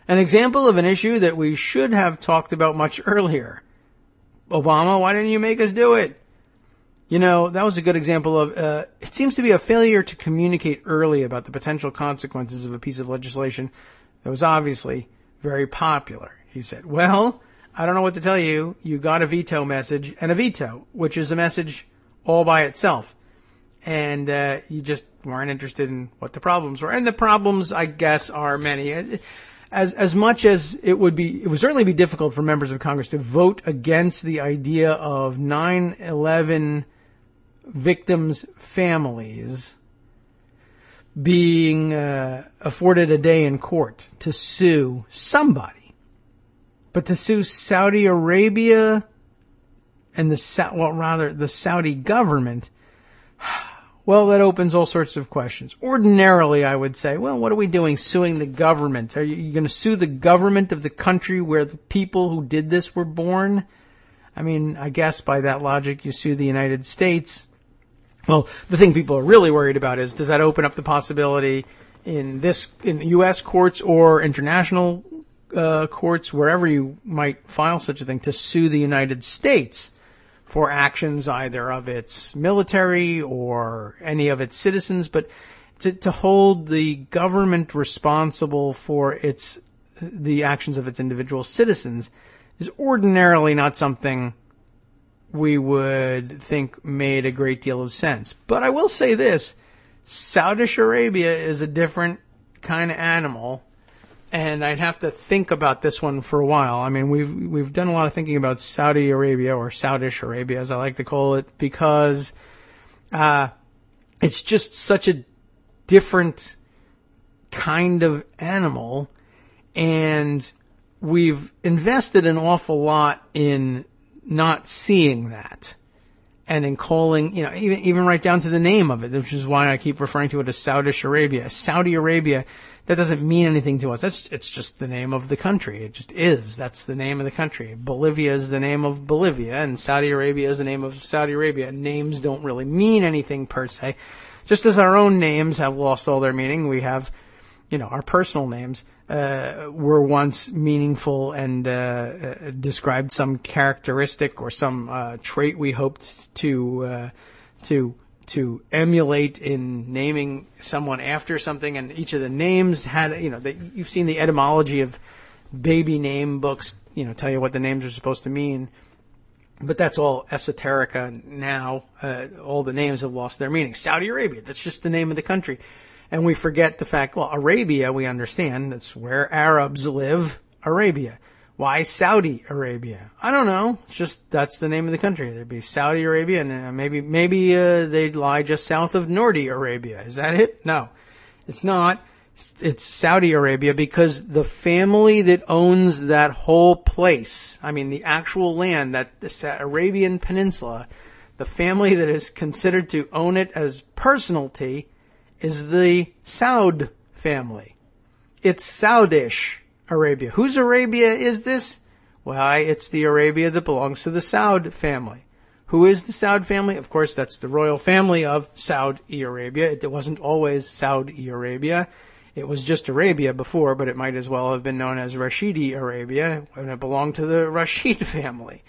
an example of an issue that we should have talked about much earlier. Obama, why didn't you make us do it? You know, that was a good example of, it seems to be a failure to communicate early about the potential consequences of a piece of legislation that was obviously very popular, he said. Well, I don't know what to tell you. You got a veto message and a veto, which is a message all by itself. And you just weren't interested in what the problems were. And the problems, I guess, are many. As much as it would certainly be difficult for members of Congress to vote against the idea of 9/11 victims' families being afforded a day in court to sue somebody. But to sue Saudi Arabia and the Saudi government, well, that opens all sorts of questions. Ordinarily, I would say, well, what are we doing suing the government? Are you going to sue the government of the country where the people who did this were born? I mean, I guess by that logic, you sue the United States. Well, the thing people are really worried about is, does that open up the possibility in U.S. courts or international courts, wherever you might file such a thing, to sue the United States for actions either of its military or any of its citizens, but to hold the government responsible for the actions of its individual citizens is ordinarily not something we would think made a great deal of sense. But I will say this, Saudi Arabia is a different kind of animal, and I'd have to think about this one for a while. I mean, we've done a lot of thinking about Saudi Arabia, or Saudish Arabia, as I like to call it, because it's just such a different kind of animal, and we've invested an awful lot in not seeing that, and in calling, even right down to the name of it, which is why I keep referring to it as Saudish Arabia. Saudi Arabia, that doesn't mean anything to us. It's just the name of the country. It just is. That's the name of the country. Bolivia is the name of Bolivia, and Saudi Arabia is the name of Saudi Arabia. Names don't really mean anything per se. Just as our own names have lost all their meaning, we have, our personal names were once meaningful and described some characteristic or some trait we hoped to emulate in naming someone after something. And each of the names had, you've seen the etymology of baby name books, tell you what the names are supposed to mean. But that's all esoterica now. All the names have lost their meaning. Saudi Arabia, that's just the name of the country. And we forget the fact, well, Arabia, we understand, that's where Arabs live, Arabia. Why Saudi Arabia? I don't know. It's just, that's the name of the country. There'd be Saudi Arabia, and maybe they'd lie just south of Nordi Arabia. Is that it? No, it's not. It's Saudi Arabia because the family that owns that whole place, I mean, the actual land, that Arabian Peninsula, the family that is considered to own it as personality is the Saud family. It's Saudish Arabia. Whose Arabia is this? Why, it's the Arabia that belongs to the Saud family. Who is the Saud family? Of course, that's the royal family of Saudi Arabia. It wasn't always Saudi Arabia. It was just Arabia before, but it might as well have been known as Rashidi Arabia, and it belonged to the Rashid family.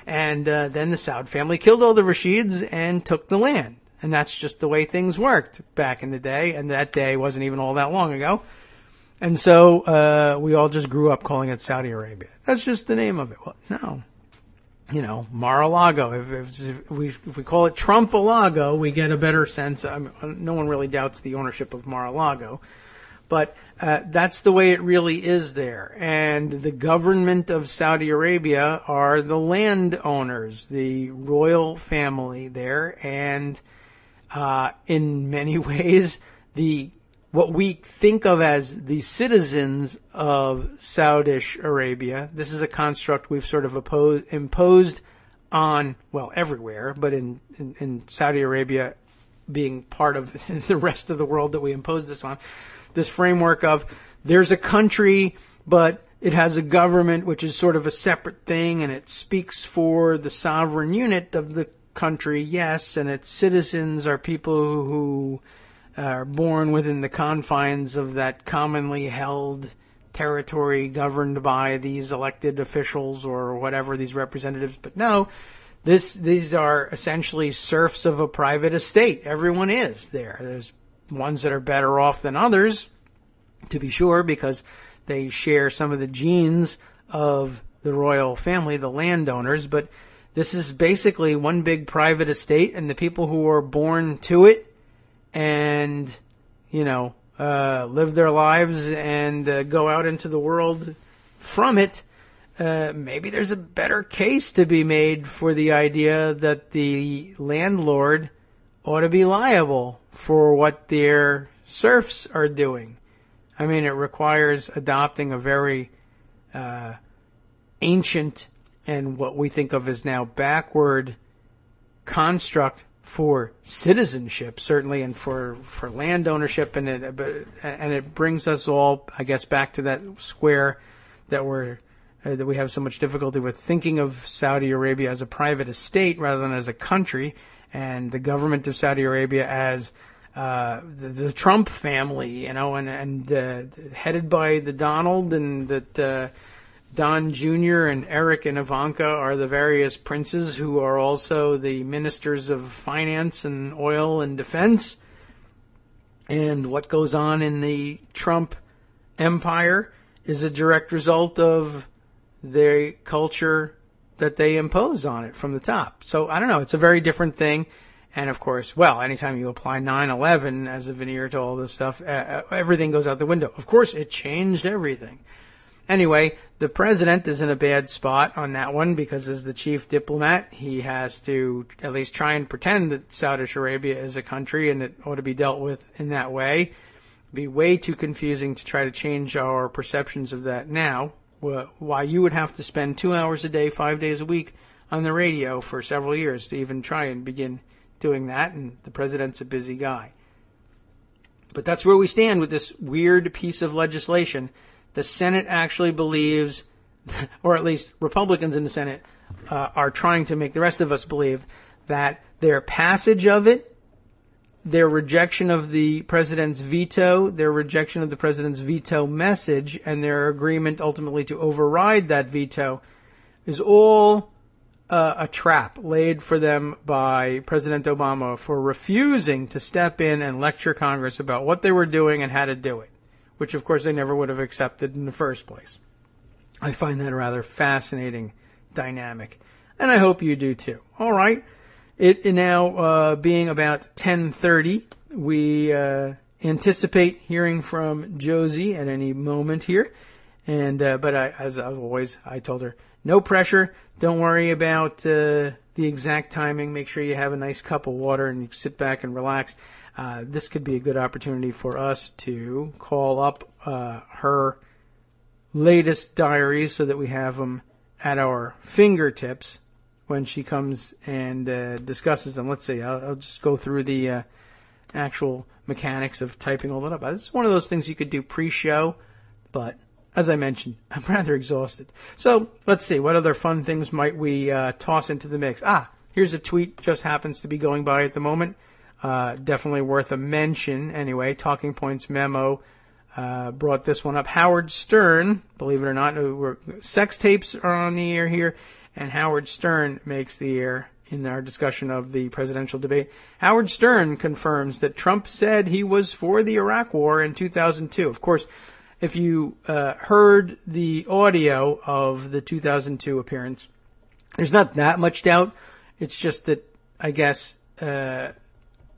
And then the Saud family killed all the Rashids and took the land. And that's just the way things worked back in the day, and that day wasn't even all that long ago. And so we all just grew up calling it Saudi Arabia. That's just the name of it. Well, no. Mar-a-Lago. If we call it Trump-a-Lago, we get a better sense. No one really doubts the ownership of Mar-a-Lago. But that's the way it really is there. And the government of Saudi Arabia are the landowners, the royal family there. And in many ways, what we think of as the citizens of Saudish Arabia, this is a construct we've sort of imposed on, well, everywhere, but in Saudi Arabia being part of the rest of the world that we impose this on. This framework of there's a country, but it has a government which is sort of a separate thing, and it speaks for the sovereign unit of the country, yes, and its citizens are people who are born within the confines of that commonly held territory governed by these elected officials or whatever, these representatives. But no, these are essentially serfs of a private estate. Everyone is there. There's ones that are better off than others, to be sure, because they share some of the genes of the royal family, the landowners. But this is basically one big private estate, and the people who are born to it and, live their lives and go out into the world from it, maybe there's a better case to be made for the idea that the landlord ought to be liable for what their serfs are doing. I mean, it requires adopting a very ancient and what we think of as now backward construct for citizenship, certainly, and for land ownership, and it brings us all, I guess, back to that square that we have so much difficulty with thinking of Saudi Arabia as a private estate rather than as a country, and the government of Saudi Arabia as the Trump family, and headed by the Donald, and that Don Jr. and Eric and Ivanka are the various princes who are also the ministers of finance and oil and defense. And what goes on in the Trump empire is a direct result of the culture that they impose on it from the top. So I don't know. It's a very different thing. And of course, well, anytime you apply 9/11 as a veneer to all this stuff, everything goes out the window. Of course, it changed everything. Anyway, the president is in a bad spot on that one because as the chief diplomat, he has to at least try and pretend that Saudi Arabia is a country and it ought to be dealt with in that way. It'd be way too confusing to try to change our perceptions of that now. Why you would have to spend 2 hours a day, 5 days a week on the radio for several years to even try and begin doing that, and the president's a busy guy. But that's where we stand with this weird piece of legislation. The Senate actually believes, or at least Republicans in the Senate are trying to make the rest of us believe, that their passage of it, their rejection of the president's veto, their rejection of the president's veto message, and their agreement ultimately to override that veto is all a trap laid for them by President Obama for refusing to step in and lecture Congress about what they were doing and how to do it, which of course they never would have accepted in the first place. I find that a rather fascinating dynamic, and I hope you do too. All right. It now being about 10:30, we anticipate hearing from Josie at any moment here. And but as always, I told her, no pressure. Don't worry about the exact timing. Make sure you have a nice cup of water and you sit back and relax. This could be a good opportunity for us to call up her latest diaries so that we have them at our fingertips when she comes and discusses them. Let's see, I'll just go through the actual mechanics of typing all that up. This is one of those things you could do pre-show, but as I mentioned, I'm rather exhausted. So let's see, what other fun things might we toss into the mix? Here's a tweet, just happens to be going by at the moment. Definitely worth a mention anyway. Talking Points Memo brought this one up. Howard Stern, believe it or not, sex tapes are on the air here, and Howard Stern makes the air in our discussion of the presidential debate. Howard Stern confirms that Trump said he was for the Iraq War in 2002. Of course, if you heard the audio of the 2002 appearance, there's not that much doubt. It's just that, I guess,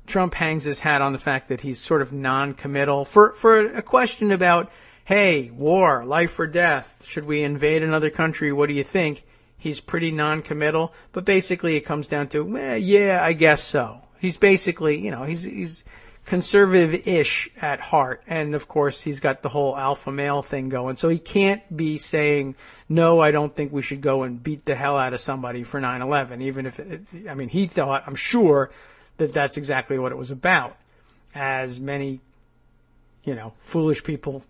Trump hangs his hat on the fact that he's sort of non-committal. For a question about, hey, war, life or death, should we invade another country, what do you think? He's pretty non-committal, but basically it comes down to, yeah, I guess so. He's basically, he's conservative-ish at heart, and of course he's got the whole alpha male thing going, so he can't be saying, no, I don't think we should go and beat the hell out of somebody for 9/11, even if, he thought, I'm sure, that that's exactly what it was about, as many, foolish people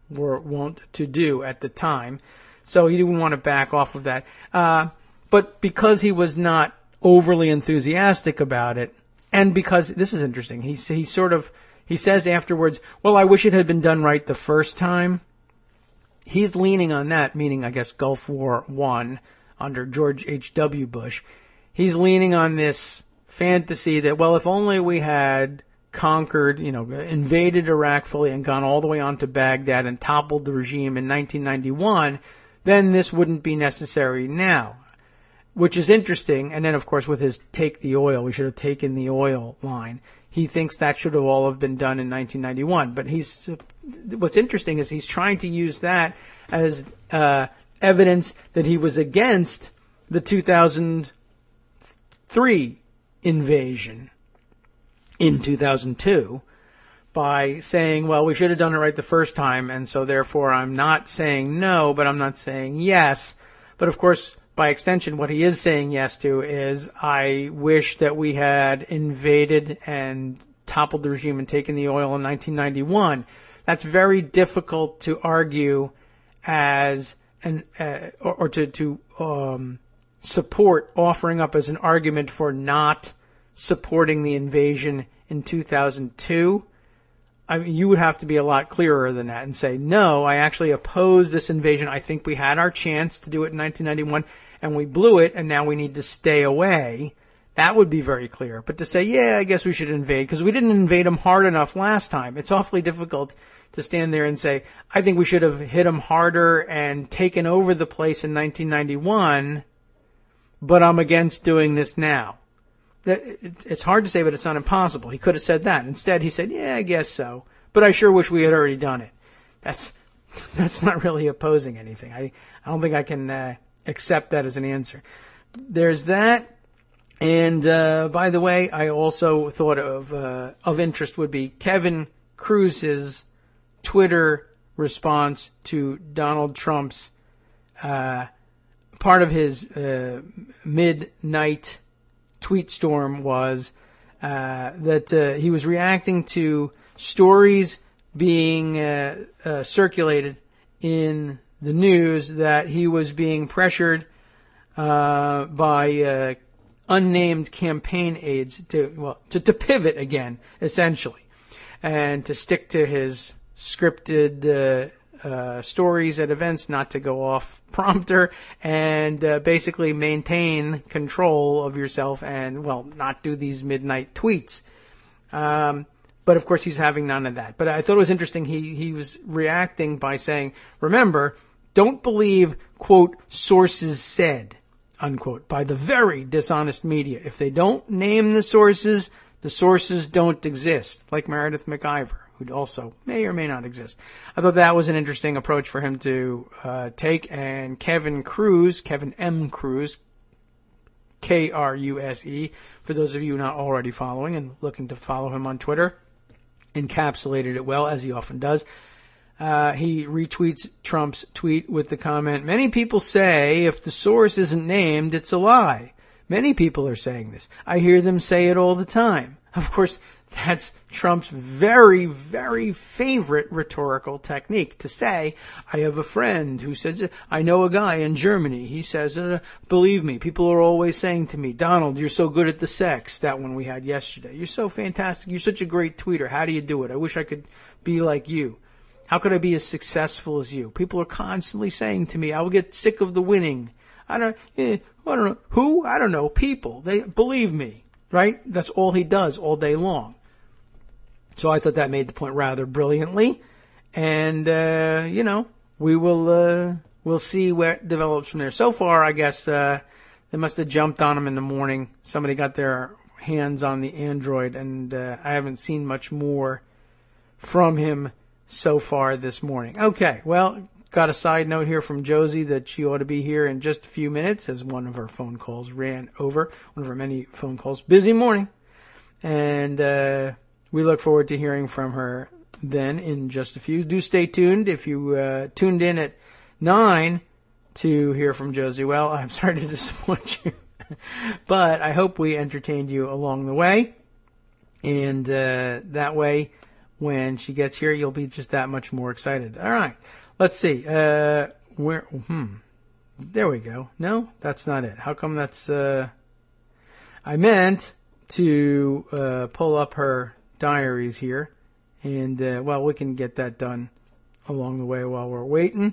were wont to do at the time. So he didn't want to back off of that. But because he was not overly enthusiastic about it, and because, this is interesting, he says afterwards, well, I wish it had been done right the first time. He's leaning on that, meaning, I guess, Gulf War I under George H.W. Bush. He's leaning on this fantasy that, well, if only we had conquered, invaded Iraq fully and gone all the way on to Baghdad and toppled the regime in 1991, then this wouldn't be necessary now, which is interesting. And then, of course, with his take the oil, we should have taken the oil line. He thinks that should have all have been done in 1991. But what's interesting is he's trying to use that as evidence that he was against the 2003 invasion in 2002 by saying, well, we should have done it right the first time, and so therefore I'm not saying no, but I'm not saying yes. But of course, by extension, what he is saying yes to is, I wish that we had invaded and toppled the regime and taken the oil in 1991. That's very difficult to argue as to support, offering up as an argument for not supporting the invasion in 2002. You would have to be a lot clearer than that and say, no, I actually oppose this invasion. I think we had our chance to do it in 1991 and we blew it and now we need to stay away. That would be very clear. But to say, yeah, I guess we should invade because we didn't invade them hard enough last time. It's awfully difficult to stand there and say, I think we should have hit them harder and taken over the place in 1991, but I'm against doing this now. it's hard to say, but it's not impossible. He could have said that. Instead, he said, yeah, I guess so. But I sure wish we had already done it. That's not really opposing anything. I don't think I can accept that as an answer. There's that. And by the way, I also thought of interest would be Kevin Cruz's Twitter response to Donald Trump's part of his midnight tweet storm was that he was reacting to stories being circulated in the news that he was being pressured by unnamed campaign aides to pivot again, essentially, and to stick to his scripted stories at events, not to go off prompter, and basically maintain control of yourself and, not do these midnight tweets. But of course he's having none of that. But I thought it was interesting. He was reacting by saying, remember, don't believe, quote, sources said, unquote, by the very dishonest media. If they don't name the sources don't exist. Like Meredith McIver, who also may or may not exist. I thought that was an interesting approach for him to take. And Kevin M. Cruz, Kruse, for those of you not already following and looking to follow him on Twitter, encapsulated it well, as he often does. He retweets Trump's tweet with the comment, many people say if the source isn't named, it's a lie. Many people are saying this. I hear them say it all the time. Of course, that's Trump's very, very favorite rhetorical technique, to say, I have a friend who says, I know a guy in Germany. He says, believe me, people are always saying to me, Donald, you're so good at the sex, that one we had yesterday. You're so fantastic. You're such a great tweeter. How do you do it? I wish I could be like you. How could I be as successful as you? People are constantly saying to me, I will get sick of the winning. I don't know. Who? I don't know. People. They believe me, right? That's all he does all day long. So I thought that made the point rather brilliantly. And, we'll see where it develops from there. So far, I guess, they must have jumped on him in the morning. Somebody got their hands on the Android, and I haven't seen much more from him so far this morning. Okay, well, got a side note here from Josie that she ought to be here in just a few minutes as one of her phone calls ran over, one of her many phone calls. Busy morning. And we look forward to hearing from her then in just a few. Do stay tuned. If you tuned in at 9 to hear from Josie, well, I'm sorry to disappoint you. But I hope we entertained you along the way. And that way, when she gets here, you'll be just that much more excited. All right. Let's see. There we go. No, that's not it. How come that's... I meant to pull up her diaries here. And, we can get that done along the way while we're waiting.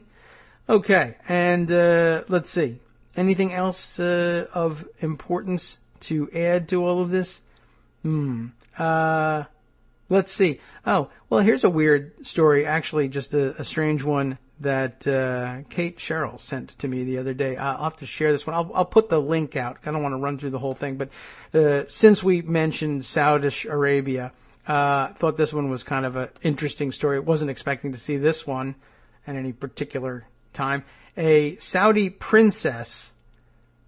Okay. And let's see. Anything else of importance to add to all of this? Let's see. Oh, well, here's a weird story. Actually, just a strange one that Kate Sherrill sent to me the other day. I'll have to share this one. I'll put the link out. I don't want to run through the whole thing. But since we mentioned Saudi Arabia, I thought this one was kind of an interesting story. I wasn't expecting to see this one at any particular time. A Saudi princess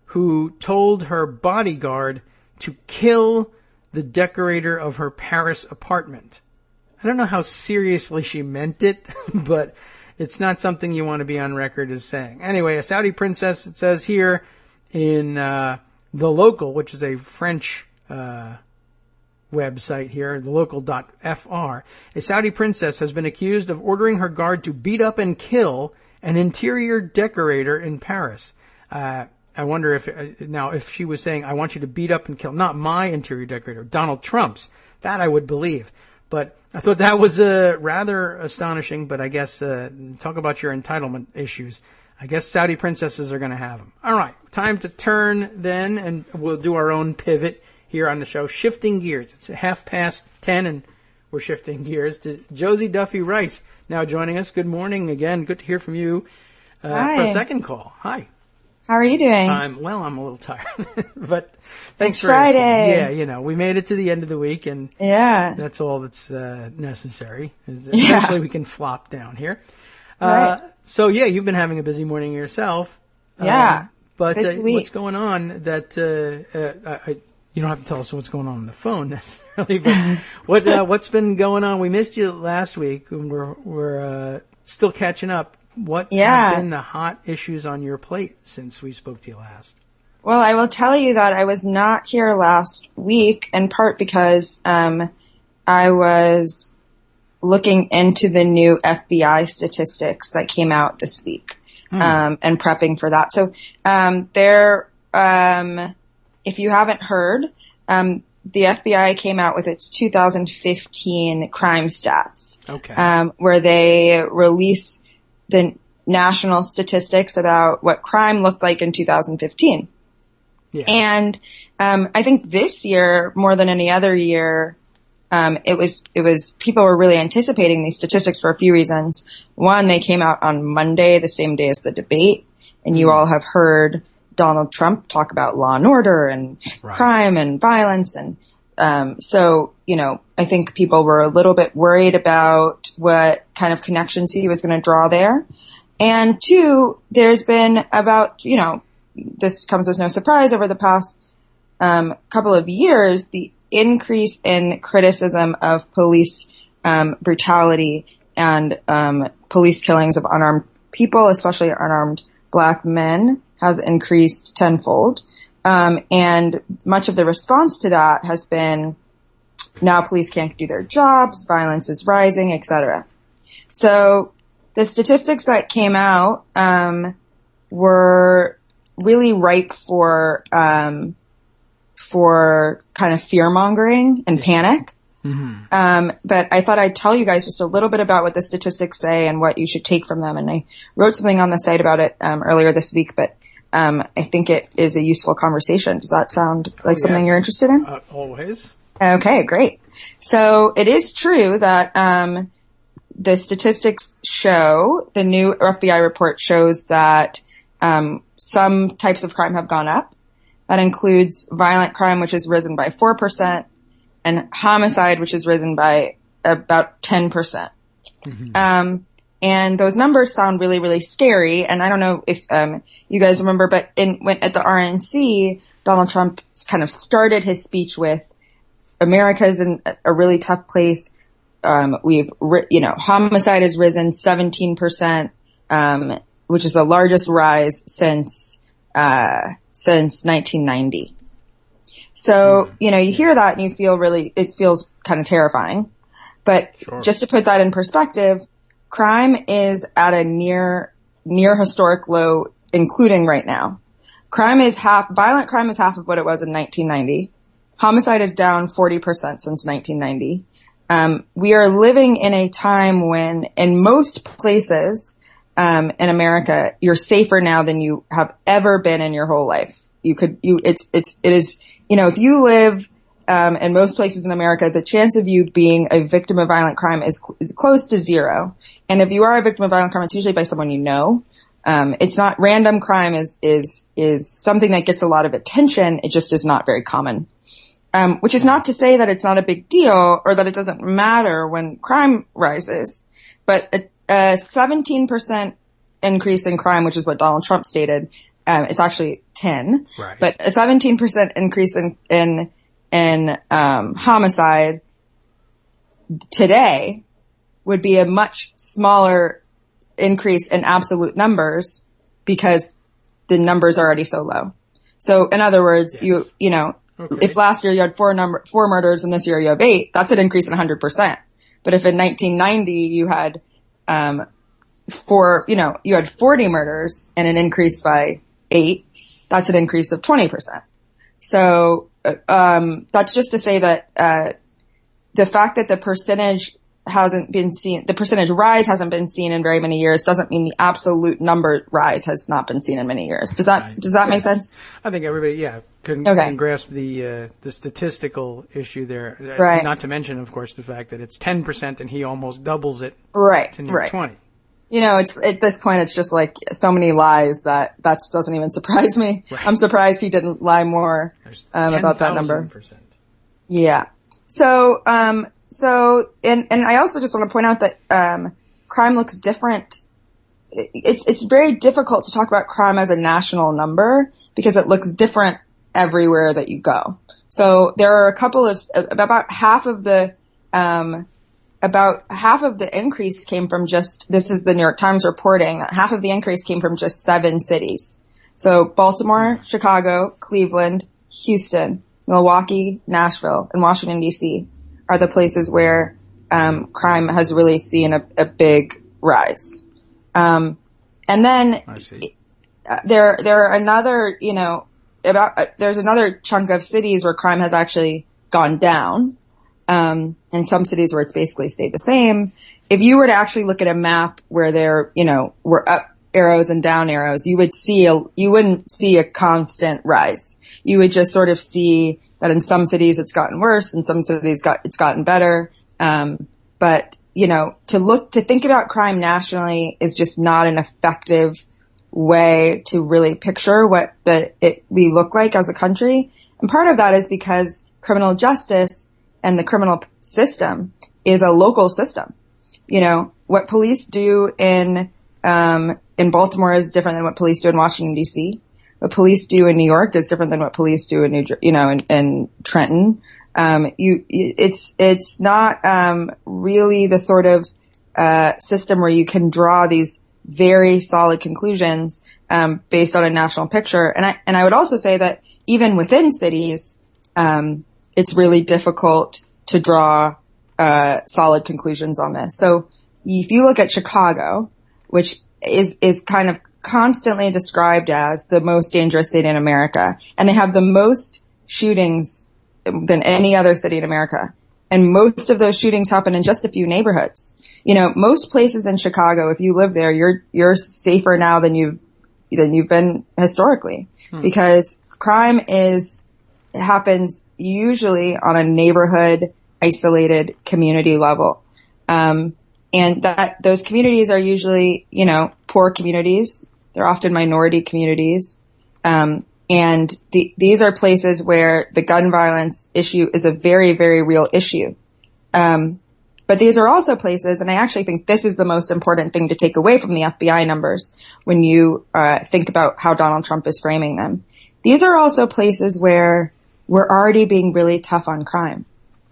who told her bodyguard to kill the decorator of her Paris apartment. I don't know how seriously she meant it, but it's not something you want to be on record as saying. Anyway, a Saudi princess, it says here in The Local, which is a French website here, thelocal.fr, a Saudi princess has been accused of ordering her guard to beat up and kill an interior decorator in Paris. I wonder if she was saying, I want you to beat up and kill, not my interior decorator, Donald Trump's, that I would believe. But I thought that was rather astonishing, but I guess, talk about your entitlement issues. I guess Saudi princesses are going to have them. All right, time to turn then, and we'll do our own pivot here on the show. Shifting gears. It's 10:30, and we're shifting gears to Josie Duffy Rice now joining us. Good morning again. Good to hear from you for a second call. Hi. How are you doing? I'm a little tired, but thanks It's for asking. Friday. Yeah, we made it to the end of the week, and that's all that's necessary. Eventually, we can flop down here. Right. So, you've been having a busy morning yourself. Yeah. But this week. what's going on that you don't have to tell us what's going on the phone necessarily, but what's been going on? We missed you last week, and we're still catching up. What have been the hot issues on your plate since we spoke to you last? Well, I will tell you that I was not here last week, in part because I was looking into the new FBI statistics that came out this week and prepping for that. So if you haven't heard, the FBI came out with its 2015 crime stats, where they release the national statistics about what crime looked like in 2015. Yeah. And I think this year, more than any other year, it was people were really anticipating these statistics for a few reasons. One, they came out on Monday, the same day as the debate, and you all have heard Donald Trump talk about law and order and crime and violence. And so, I think people were a little bit worried about what kind of connections he was going to draw there. And two, there's been about, this comes as no surprise over the past couple of years, the increase in criticism of police brutality and police killings of unarmed people, especially unarmed Black men, has increased tenfold. And much of the response to that has been, now police can't do their jobs, violence is rising, etc. So the statistics that came out were really ripe for kind of fear-mongering and panic. Mm-hmm. But I thought I'd tell you guys just a little bit about what the statistics say and what you should take from them. And I wrote something on the site about it earlier this week, but I think it is a useful conversation. Does that sound like something you're interested in? Always. Okay, great. So it is true that the statistics show, the new FBI report shows that some types of crime have gone up. That includes violent crime, which has risen by 4%, and homicide, which has risen by about 10%. Mm-hmm. And those numbers sound really, really scary. And I don't know if you guys remember, but at the RNC, Donald Trump kind of started his speech with, America's in a really tough place. Homicide has risen 17%, which is the largest rise since 1990. So, you hear that and you feel it feels kind of terrifying. But just to put that in perspective, crime is at a near historic low, including right now. Violent crime is half of what it was in 1990. Homicide is down 40% since 1990. We are living in a time when in most places, in America, you're safer now than you have ever been in your whole life. If you live, in most places in America, the chance of you being a victim of violent crime is close to zero. And if you are a victim of violent crime, it's usually by someone you know. It's not random crime is something that gets a lot of attention. It just is not very common. Which is not to say that it's not a big deal or that it doesn't matter when crime rises, but a 17% increase in crime, which is what Donald Trump stated, it's actually 10, right. But a 17% increase in homicide today would be a much smaller increase in absolute numbers because the numbers are already so low. So in other words, yes. Okay. If last year you had 4 murders and this year you have 8, that's an increase in 100%. But if in 1990 you had, you had 40 murders and an increase by 8, that's an increase of 20%. So, that's just to say that, the fact that the percentage rise hasn't been seen in very many years doesn't mean the absolute number rise has not been seen in many years. Does that make sense? I think everybody, can grasp the statistical issue there. Right. Not to mention, of course, the fact that it's 10% and he almost doubles it right. to near 20. it's at this point, it's just like so many lies that doesn't even surprise me. Right. I'm surprised he didn't lie more about that number. Yeah. So, and I also just want to point out that crime looks different. It's very difficult to talk about crime as a national number because it looks different everywhere that you go. So there are a couple of about half of the increase came from just, this is the New York Times reporting, that half of the increase came from just 7 cities. So Baltimore, Chicago, Cleveland, Houston, Milwaukee, Nashville, and Washington, D.C. are the places where crime has really seen a big rise. And then there are another, there's another chunk of cities where crime has actually gone down. And some cities where it's basically stayed the same. If you were to actually look at a map where there, were up arrows and down arrows, you wouldn't see a constant rise. You would just sort of see that in some cities it's gotten worse, in some cities it's gotten better. But, to think about crime nationally is just not an effective way to really picture what we look like as a country. And part of that is because criminal justice and the criminal system is a local system. What police do in Baltimore is different than what police do in Washington, D.C. What police do in New York is different than what police do in in Trenton. It's not really the sort of system where you can draw these very solid conclusions based on a national picture. And I would also say that even within cities, it's really difficult to draw solid conclusions on this. So if you look at Chicago, which is kind of constantly described as the most dangerous city in America, and they have the most shootings than any other city in America. And most of those shootings happen in just a few neighborhoods. Most places in Chicago, if you live there, you're safer now than you've been historically, because crime happens usually on a neighborhood, isolated community level. And that those communities are usually, poor communities. They're often minority communities. And these are places where the gun violence issue is a very, very real issue. But these are also places, and I actually think this is the most important thing to take away from the FBI numbers when you think about how Donald Trump is framing them. These are also places where we're already being really tough on crime.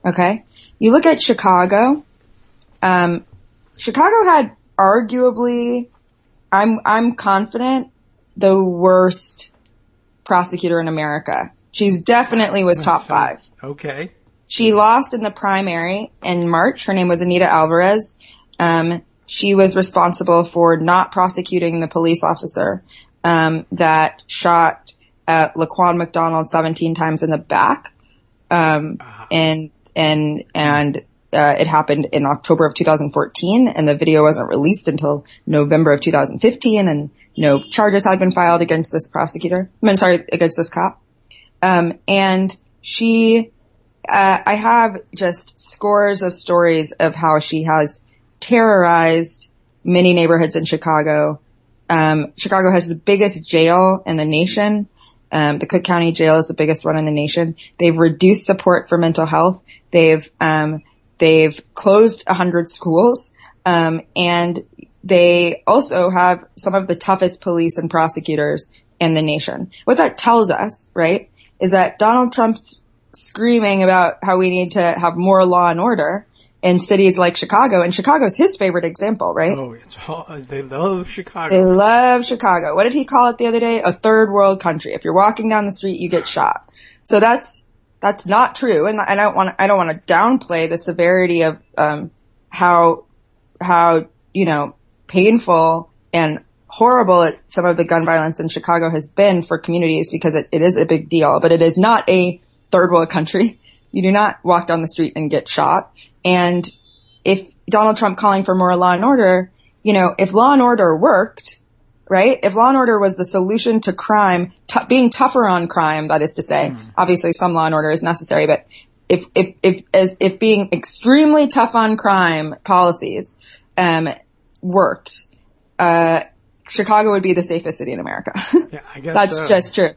Okay? You look at Chicago. Chicago had arguably, I'm confident, the worst prosecutor in America. She's definitely was top 5. Okay. She lost in the primary in March. Her name was Anita Alvarez. She was responsible for not prosecuting the police officer that shot Laquan McDonald 17 times in the back. And it happened in October of 2014, and the video wasn't released until November of 2015, and no charges had been filed against this against this cop. And she, I have just scores of stories of how she has terrorized many neighborhoods in Chicago. Chicago has the biggest jail in the nation. The Cook County Jail is the biggest one in the nation. They've reduced support for mental health. They've closed 100 schools. And they also have some of the toughest police and prosecutors in the nation. What that tells us, right, is that Donald Trump's screaming about how we need to have more law and order in cities like Chicago, and Chicago's his favorite example, right? Oh, they love Chicago. They love Chicago. What did he call it the other day? A third world country. If you're walking down the street, you get shot. So that's not true, and I don't want to downplay the severity of how painful and horrible some of the gun violence in Chicago has been for communities, because it is a big deal. But it is not a third world country. You do not walk down the street and get shot. And if Donald Trump calling for more law and order, if law and order worked, right? If law and order was the solution to crime, being tougher on crime, that is to say, obviously some law and order is necessary, but if being extremely tough on crime policies, worked, Chicago would be the safest city in America. Yeah, I guess that's so. just true.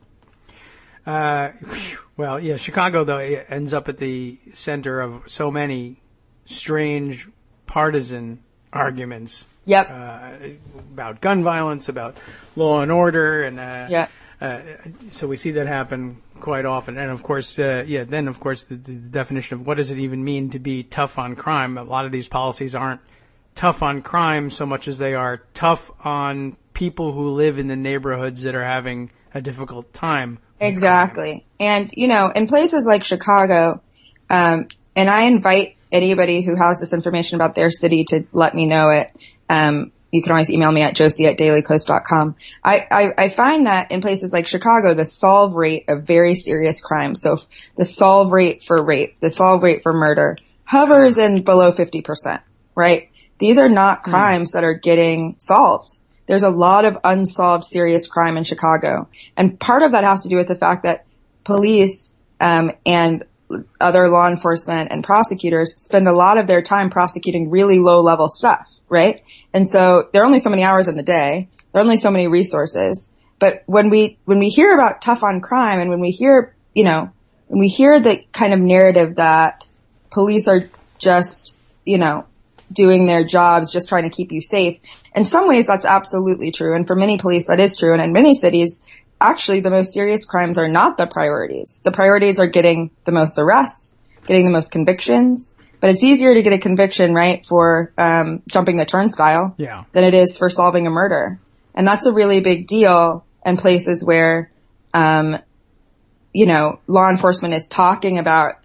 Well, yeah, Chicago, though, it ends up at the center of so many strange partisan arguments. Yep. About gun violence, about law and order, and yeah. So we see that happen quite often. And of course, then of course the definition of what does it even mean to be tough on crime? A lot of these policies aren't tough on crime so much as they are tough on people who live in the neighborhoods that are having a difficult time. Exactly. And, in places like Chicago, and I invite anybody who has this information about their city to let me know it. You can always email me at josie@dailycoast.com. I find that in places like Chicago, the solve rate of very serious crimes, so the solve rate for rape, the solve rate for murder, hovers in below 50%, right? These are not crimes that are getting solved. There's a lot of unsolved serious crime in Chicago. And part of that has to do with the fact that police and other law enforcement and prosecutors spend a lot of their time prosecuting really low-level stuff, right? And so there are only so many hours in the day. There are only so many resources. But when we hear about tough on crime, and when we hear the kind of narrative that police are just, doing their jobs, just trying to keep you safe, in some ways that's absolutely true. And for many police, that is true. And in many cities, actually, the most serious crimes are not the priorities. The priorities are getting the most arrests, getting the most convictions. But it's easier to get a conviction, right, for jumping the turnstile than it is for solving a murder. And that's a really big deal in places where, law enforcement is talking about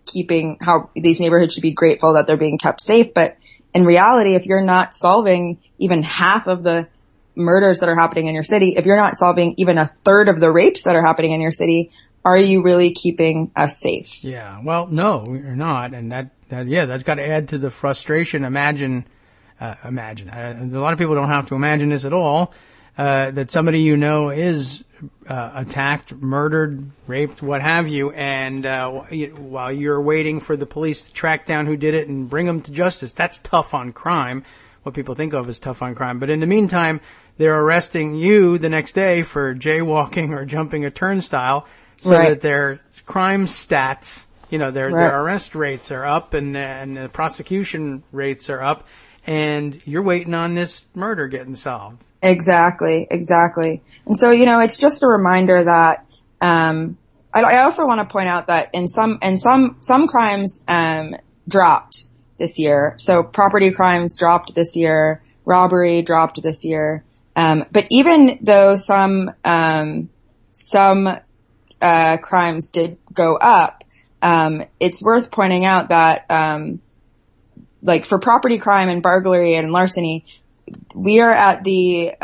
how these neighborhoods should be grateful that they're being kept safe. But in reality, if you're not solving even half of the murders that are happening in your city, if you're not solving even a third of the rapes that are happening in your city, are you really keeping us safe? Yeah. Well, no, you're not. And that's got to add to the frustration. Imagine, a lot of people don't have to imagine this at all, that somebody is attacked, murdered, raped, what have you, and while you're waiting for the police to track down who did it and bring them to justice, that's tough on crime, what people think of as tough on crime. But in the meantime, they're arresting you the next day for jaywalking or jumping a turnstile, so that their crime stats, their arrest rates are up and the prosecution rates are up, and you're waiting on this murder getting solved. Exactly. And so, it's just a reminder that, I also want to point out that in some crimes, dropped this year. So property crimes dropped this year, robbery dropped this year. But even though some crimes did go up, it's worth pointing out that, for property crime and burglary and larceny, we are at the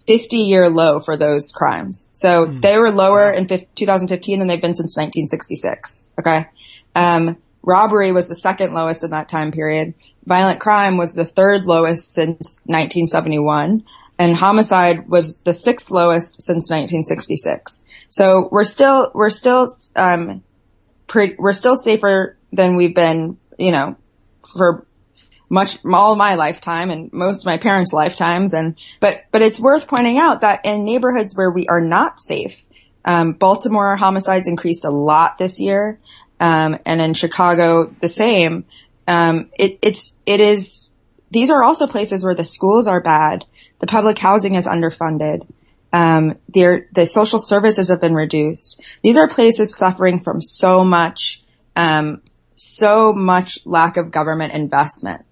50-year low for those crimes. So they were lower in 2015 than they've been since 1966. Okay. Robbery was the second lowest in that time period. Violent crime was the third lowest since 1971. And homicide was the sixth lowest since 1966. So we're still safer than we've been, for all my lifetime and most of my parents' lifetimes. But it's worth pointing out that in neighborhoods where we are not safe, Baltimore homicides increased a lot this year. And in Chicago, the same. These are also places where the schools are bad. The public housing is underfunded. The social services have been reduced. These are places suffering from so much lack of government investment.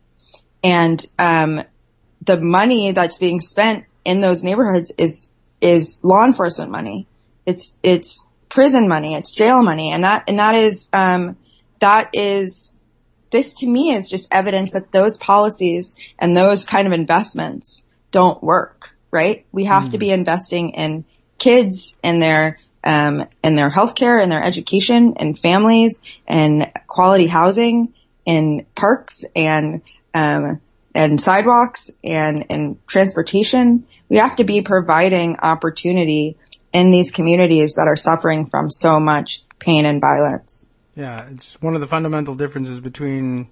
And, the money that's being spent in those neighborhoods is law enforcement money. It's prison money. It's jail money. This to me is just evidence that those policies and those kind of investments don't work, right? We have to be investing in kids and their healthcare and their education and families and quality housing and parks and sidewalks and transportation. We have to be providing opportunity in these communities that are suffering from so much pain and violence. Yeah, it's one of the fundamental differences between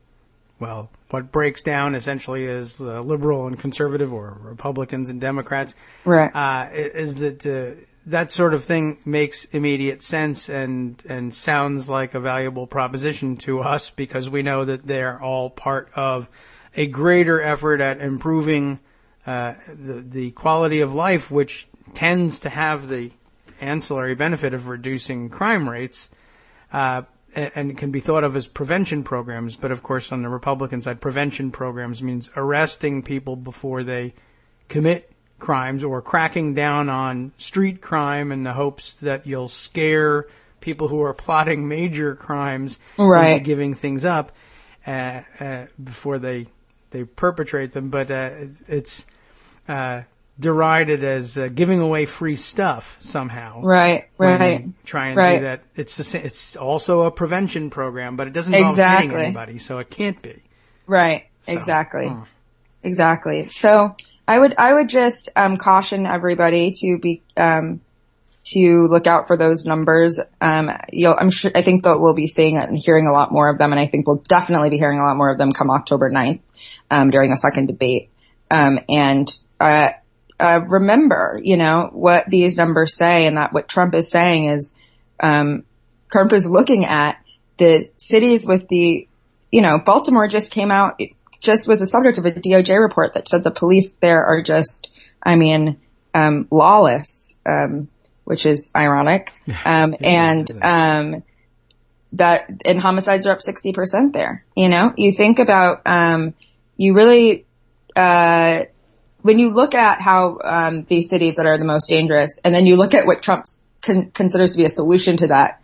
well, what breaks down essentially is the liberal and conservative, or Republicans and Democrats. Right. Is that that sort of thing makes immediate sense and sounds like a valuable proposition to us, because we know that they're all part of a greater effort at improving the quality of life, which tends to have the ancillary benefit of reducing crime rates, and can be thought of as prevention programs. But of course, on the Republican side, prevention programs means arresting people before they commit crimes, or cracking down on street crime in the hopes that you'll scare people who are plotting major crimes into giving things up before they perpetrate them. But it's derided as giving away free stuff somehow. Right. Try and do that. It's also a prevention program, but it doesn't involve hitting anybody, so it can't be. Right. So, exactly. So I would just caution everybody to look out for those numbers. I think that we'll be seeing it and hearing a lot more of them, and I think we'll definitely be hearing a lot more of them come October 9th during the second debate. Remember, what these numbers say, and that what Trump is saying is, Trump is looking at the cities with Baltimore just came out, just was the subject of a DOJ report that said the police there are just, lawless, which is ironic. And homicides are up 60% there. You think about, when you look at how these cities that are the most dangerous, and then you look at what Trump considers to be a solution to that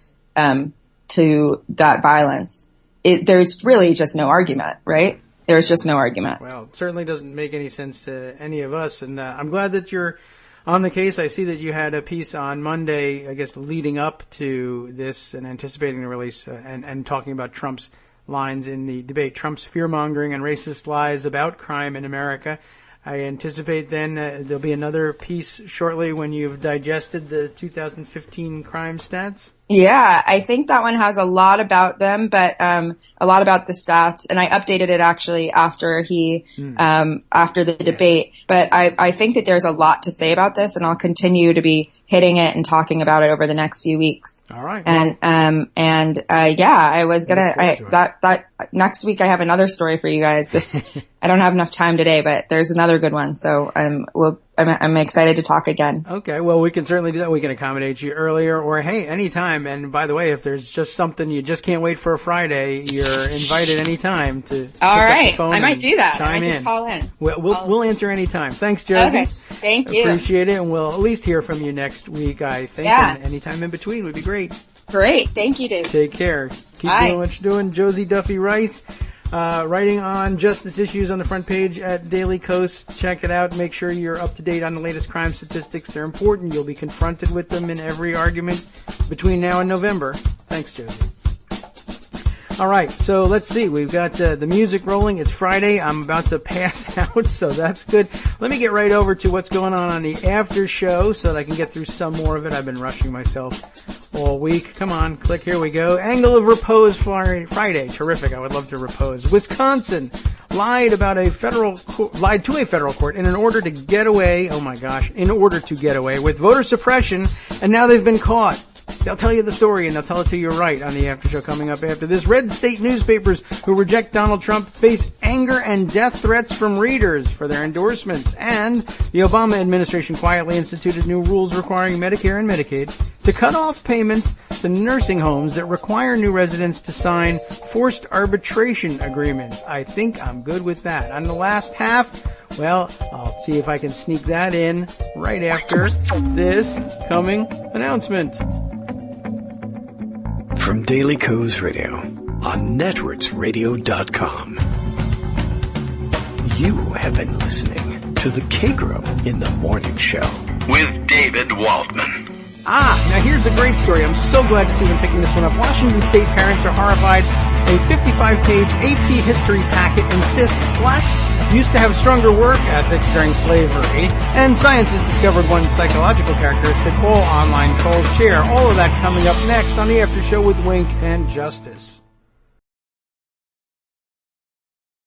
violence, there's really just no argument, right? There's just no argument. Well, it certainly doesn't make any sense to any of us, and I'm glad that you're on the case. I see that you had a piece on Monday, I guess, leading up to this and anticipating the release, and talking about Trump's lines in the debate, Trump's fear-mongering and racist lies about crime in America. I anticipate then there'll be another piece shortly when you've digested the 2015 crime stats. Yeah, I think that one has a lot about them, but a lot about the stats. And I updated it actually after after the debate. But I think that there's a lot to say about this, and I'll continue to be hitting it and talking about it over the next few weeks. All right. I was that next week I have another story for you guys. I don't have enough time today, but there's another good one. So I'm excited to talk again. Okay. Well, we can certainly do that. We can accommodate you earlier, or hey, anytime. And by the way, if there's just something you just can't wait for a Friday, you're invited anytime to. All right. I might do that. I might just call in. We'll answer anytime. Thanks, Josie. Okay. Thank you. Appreciate it. And we'll at least hear from you next week, I think. Yeah. And anytime in between would be great. Great. Thank you, Dave. Take care. Keep doing what you're doing. Josie Duffy Rice. Writing on justice issues on the front page at Daily Kos. Check it out. Make sure you're up to date on the latest crime statistics. They're important. You'll be confronted with them in every argument between now and November. Thanks, Josie. All right, so let's see. We've got the music rolling. It's Friday. I'm about to pass out, so that's good. Let me get right over to what's going on the after show so that I can get through some more of it. I've been rushing myself all week. Come on, click. Here we go. Angle of Repose Friday. Terrific. I would love to repose. Wisconsin lied to a federal court in order to get away. Oh my gosh! In order to get away with voter suppression, and now they've been caught. They'll tell you the story, and they'll tell it to you right on the after show coming up after this. Red state newspapers who reject Donald Trump face anger and death threats from readers for their endorsements. And the Obama administration quietly instituted new rules requiring Medicare and Medicaid to cut off payments to nursing homes that require new residents to sign forced arbitration agreements. I think I'm good with that. On the last half, well, I'll see if I can sneak that in right after this coming announcement. From Daily Kos Radio on networksradio.com. You have been listening to the Kagro in the Morning Show with David Waldman. Now here's a great story. I'm so glad to see them picking this one up. Washington State parents are horrified. A 55-page AP history packet insists blacks used to have stronger work ethics during slavery, and science has discovered one psychological characteristic all online trolls share. All of that coming up next on the After Show with Wink and Justice.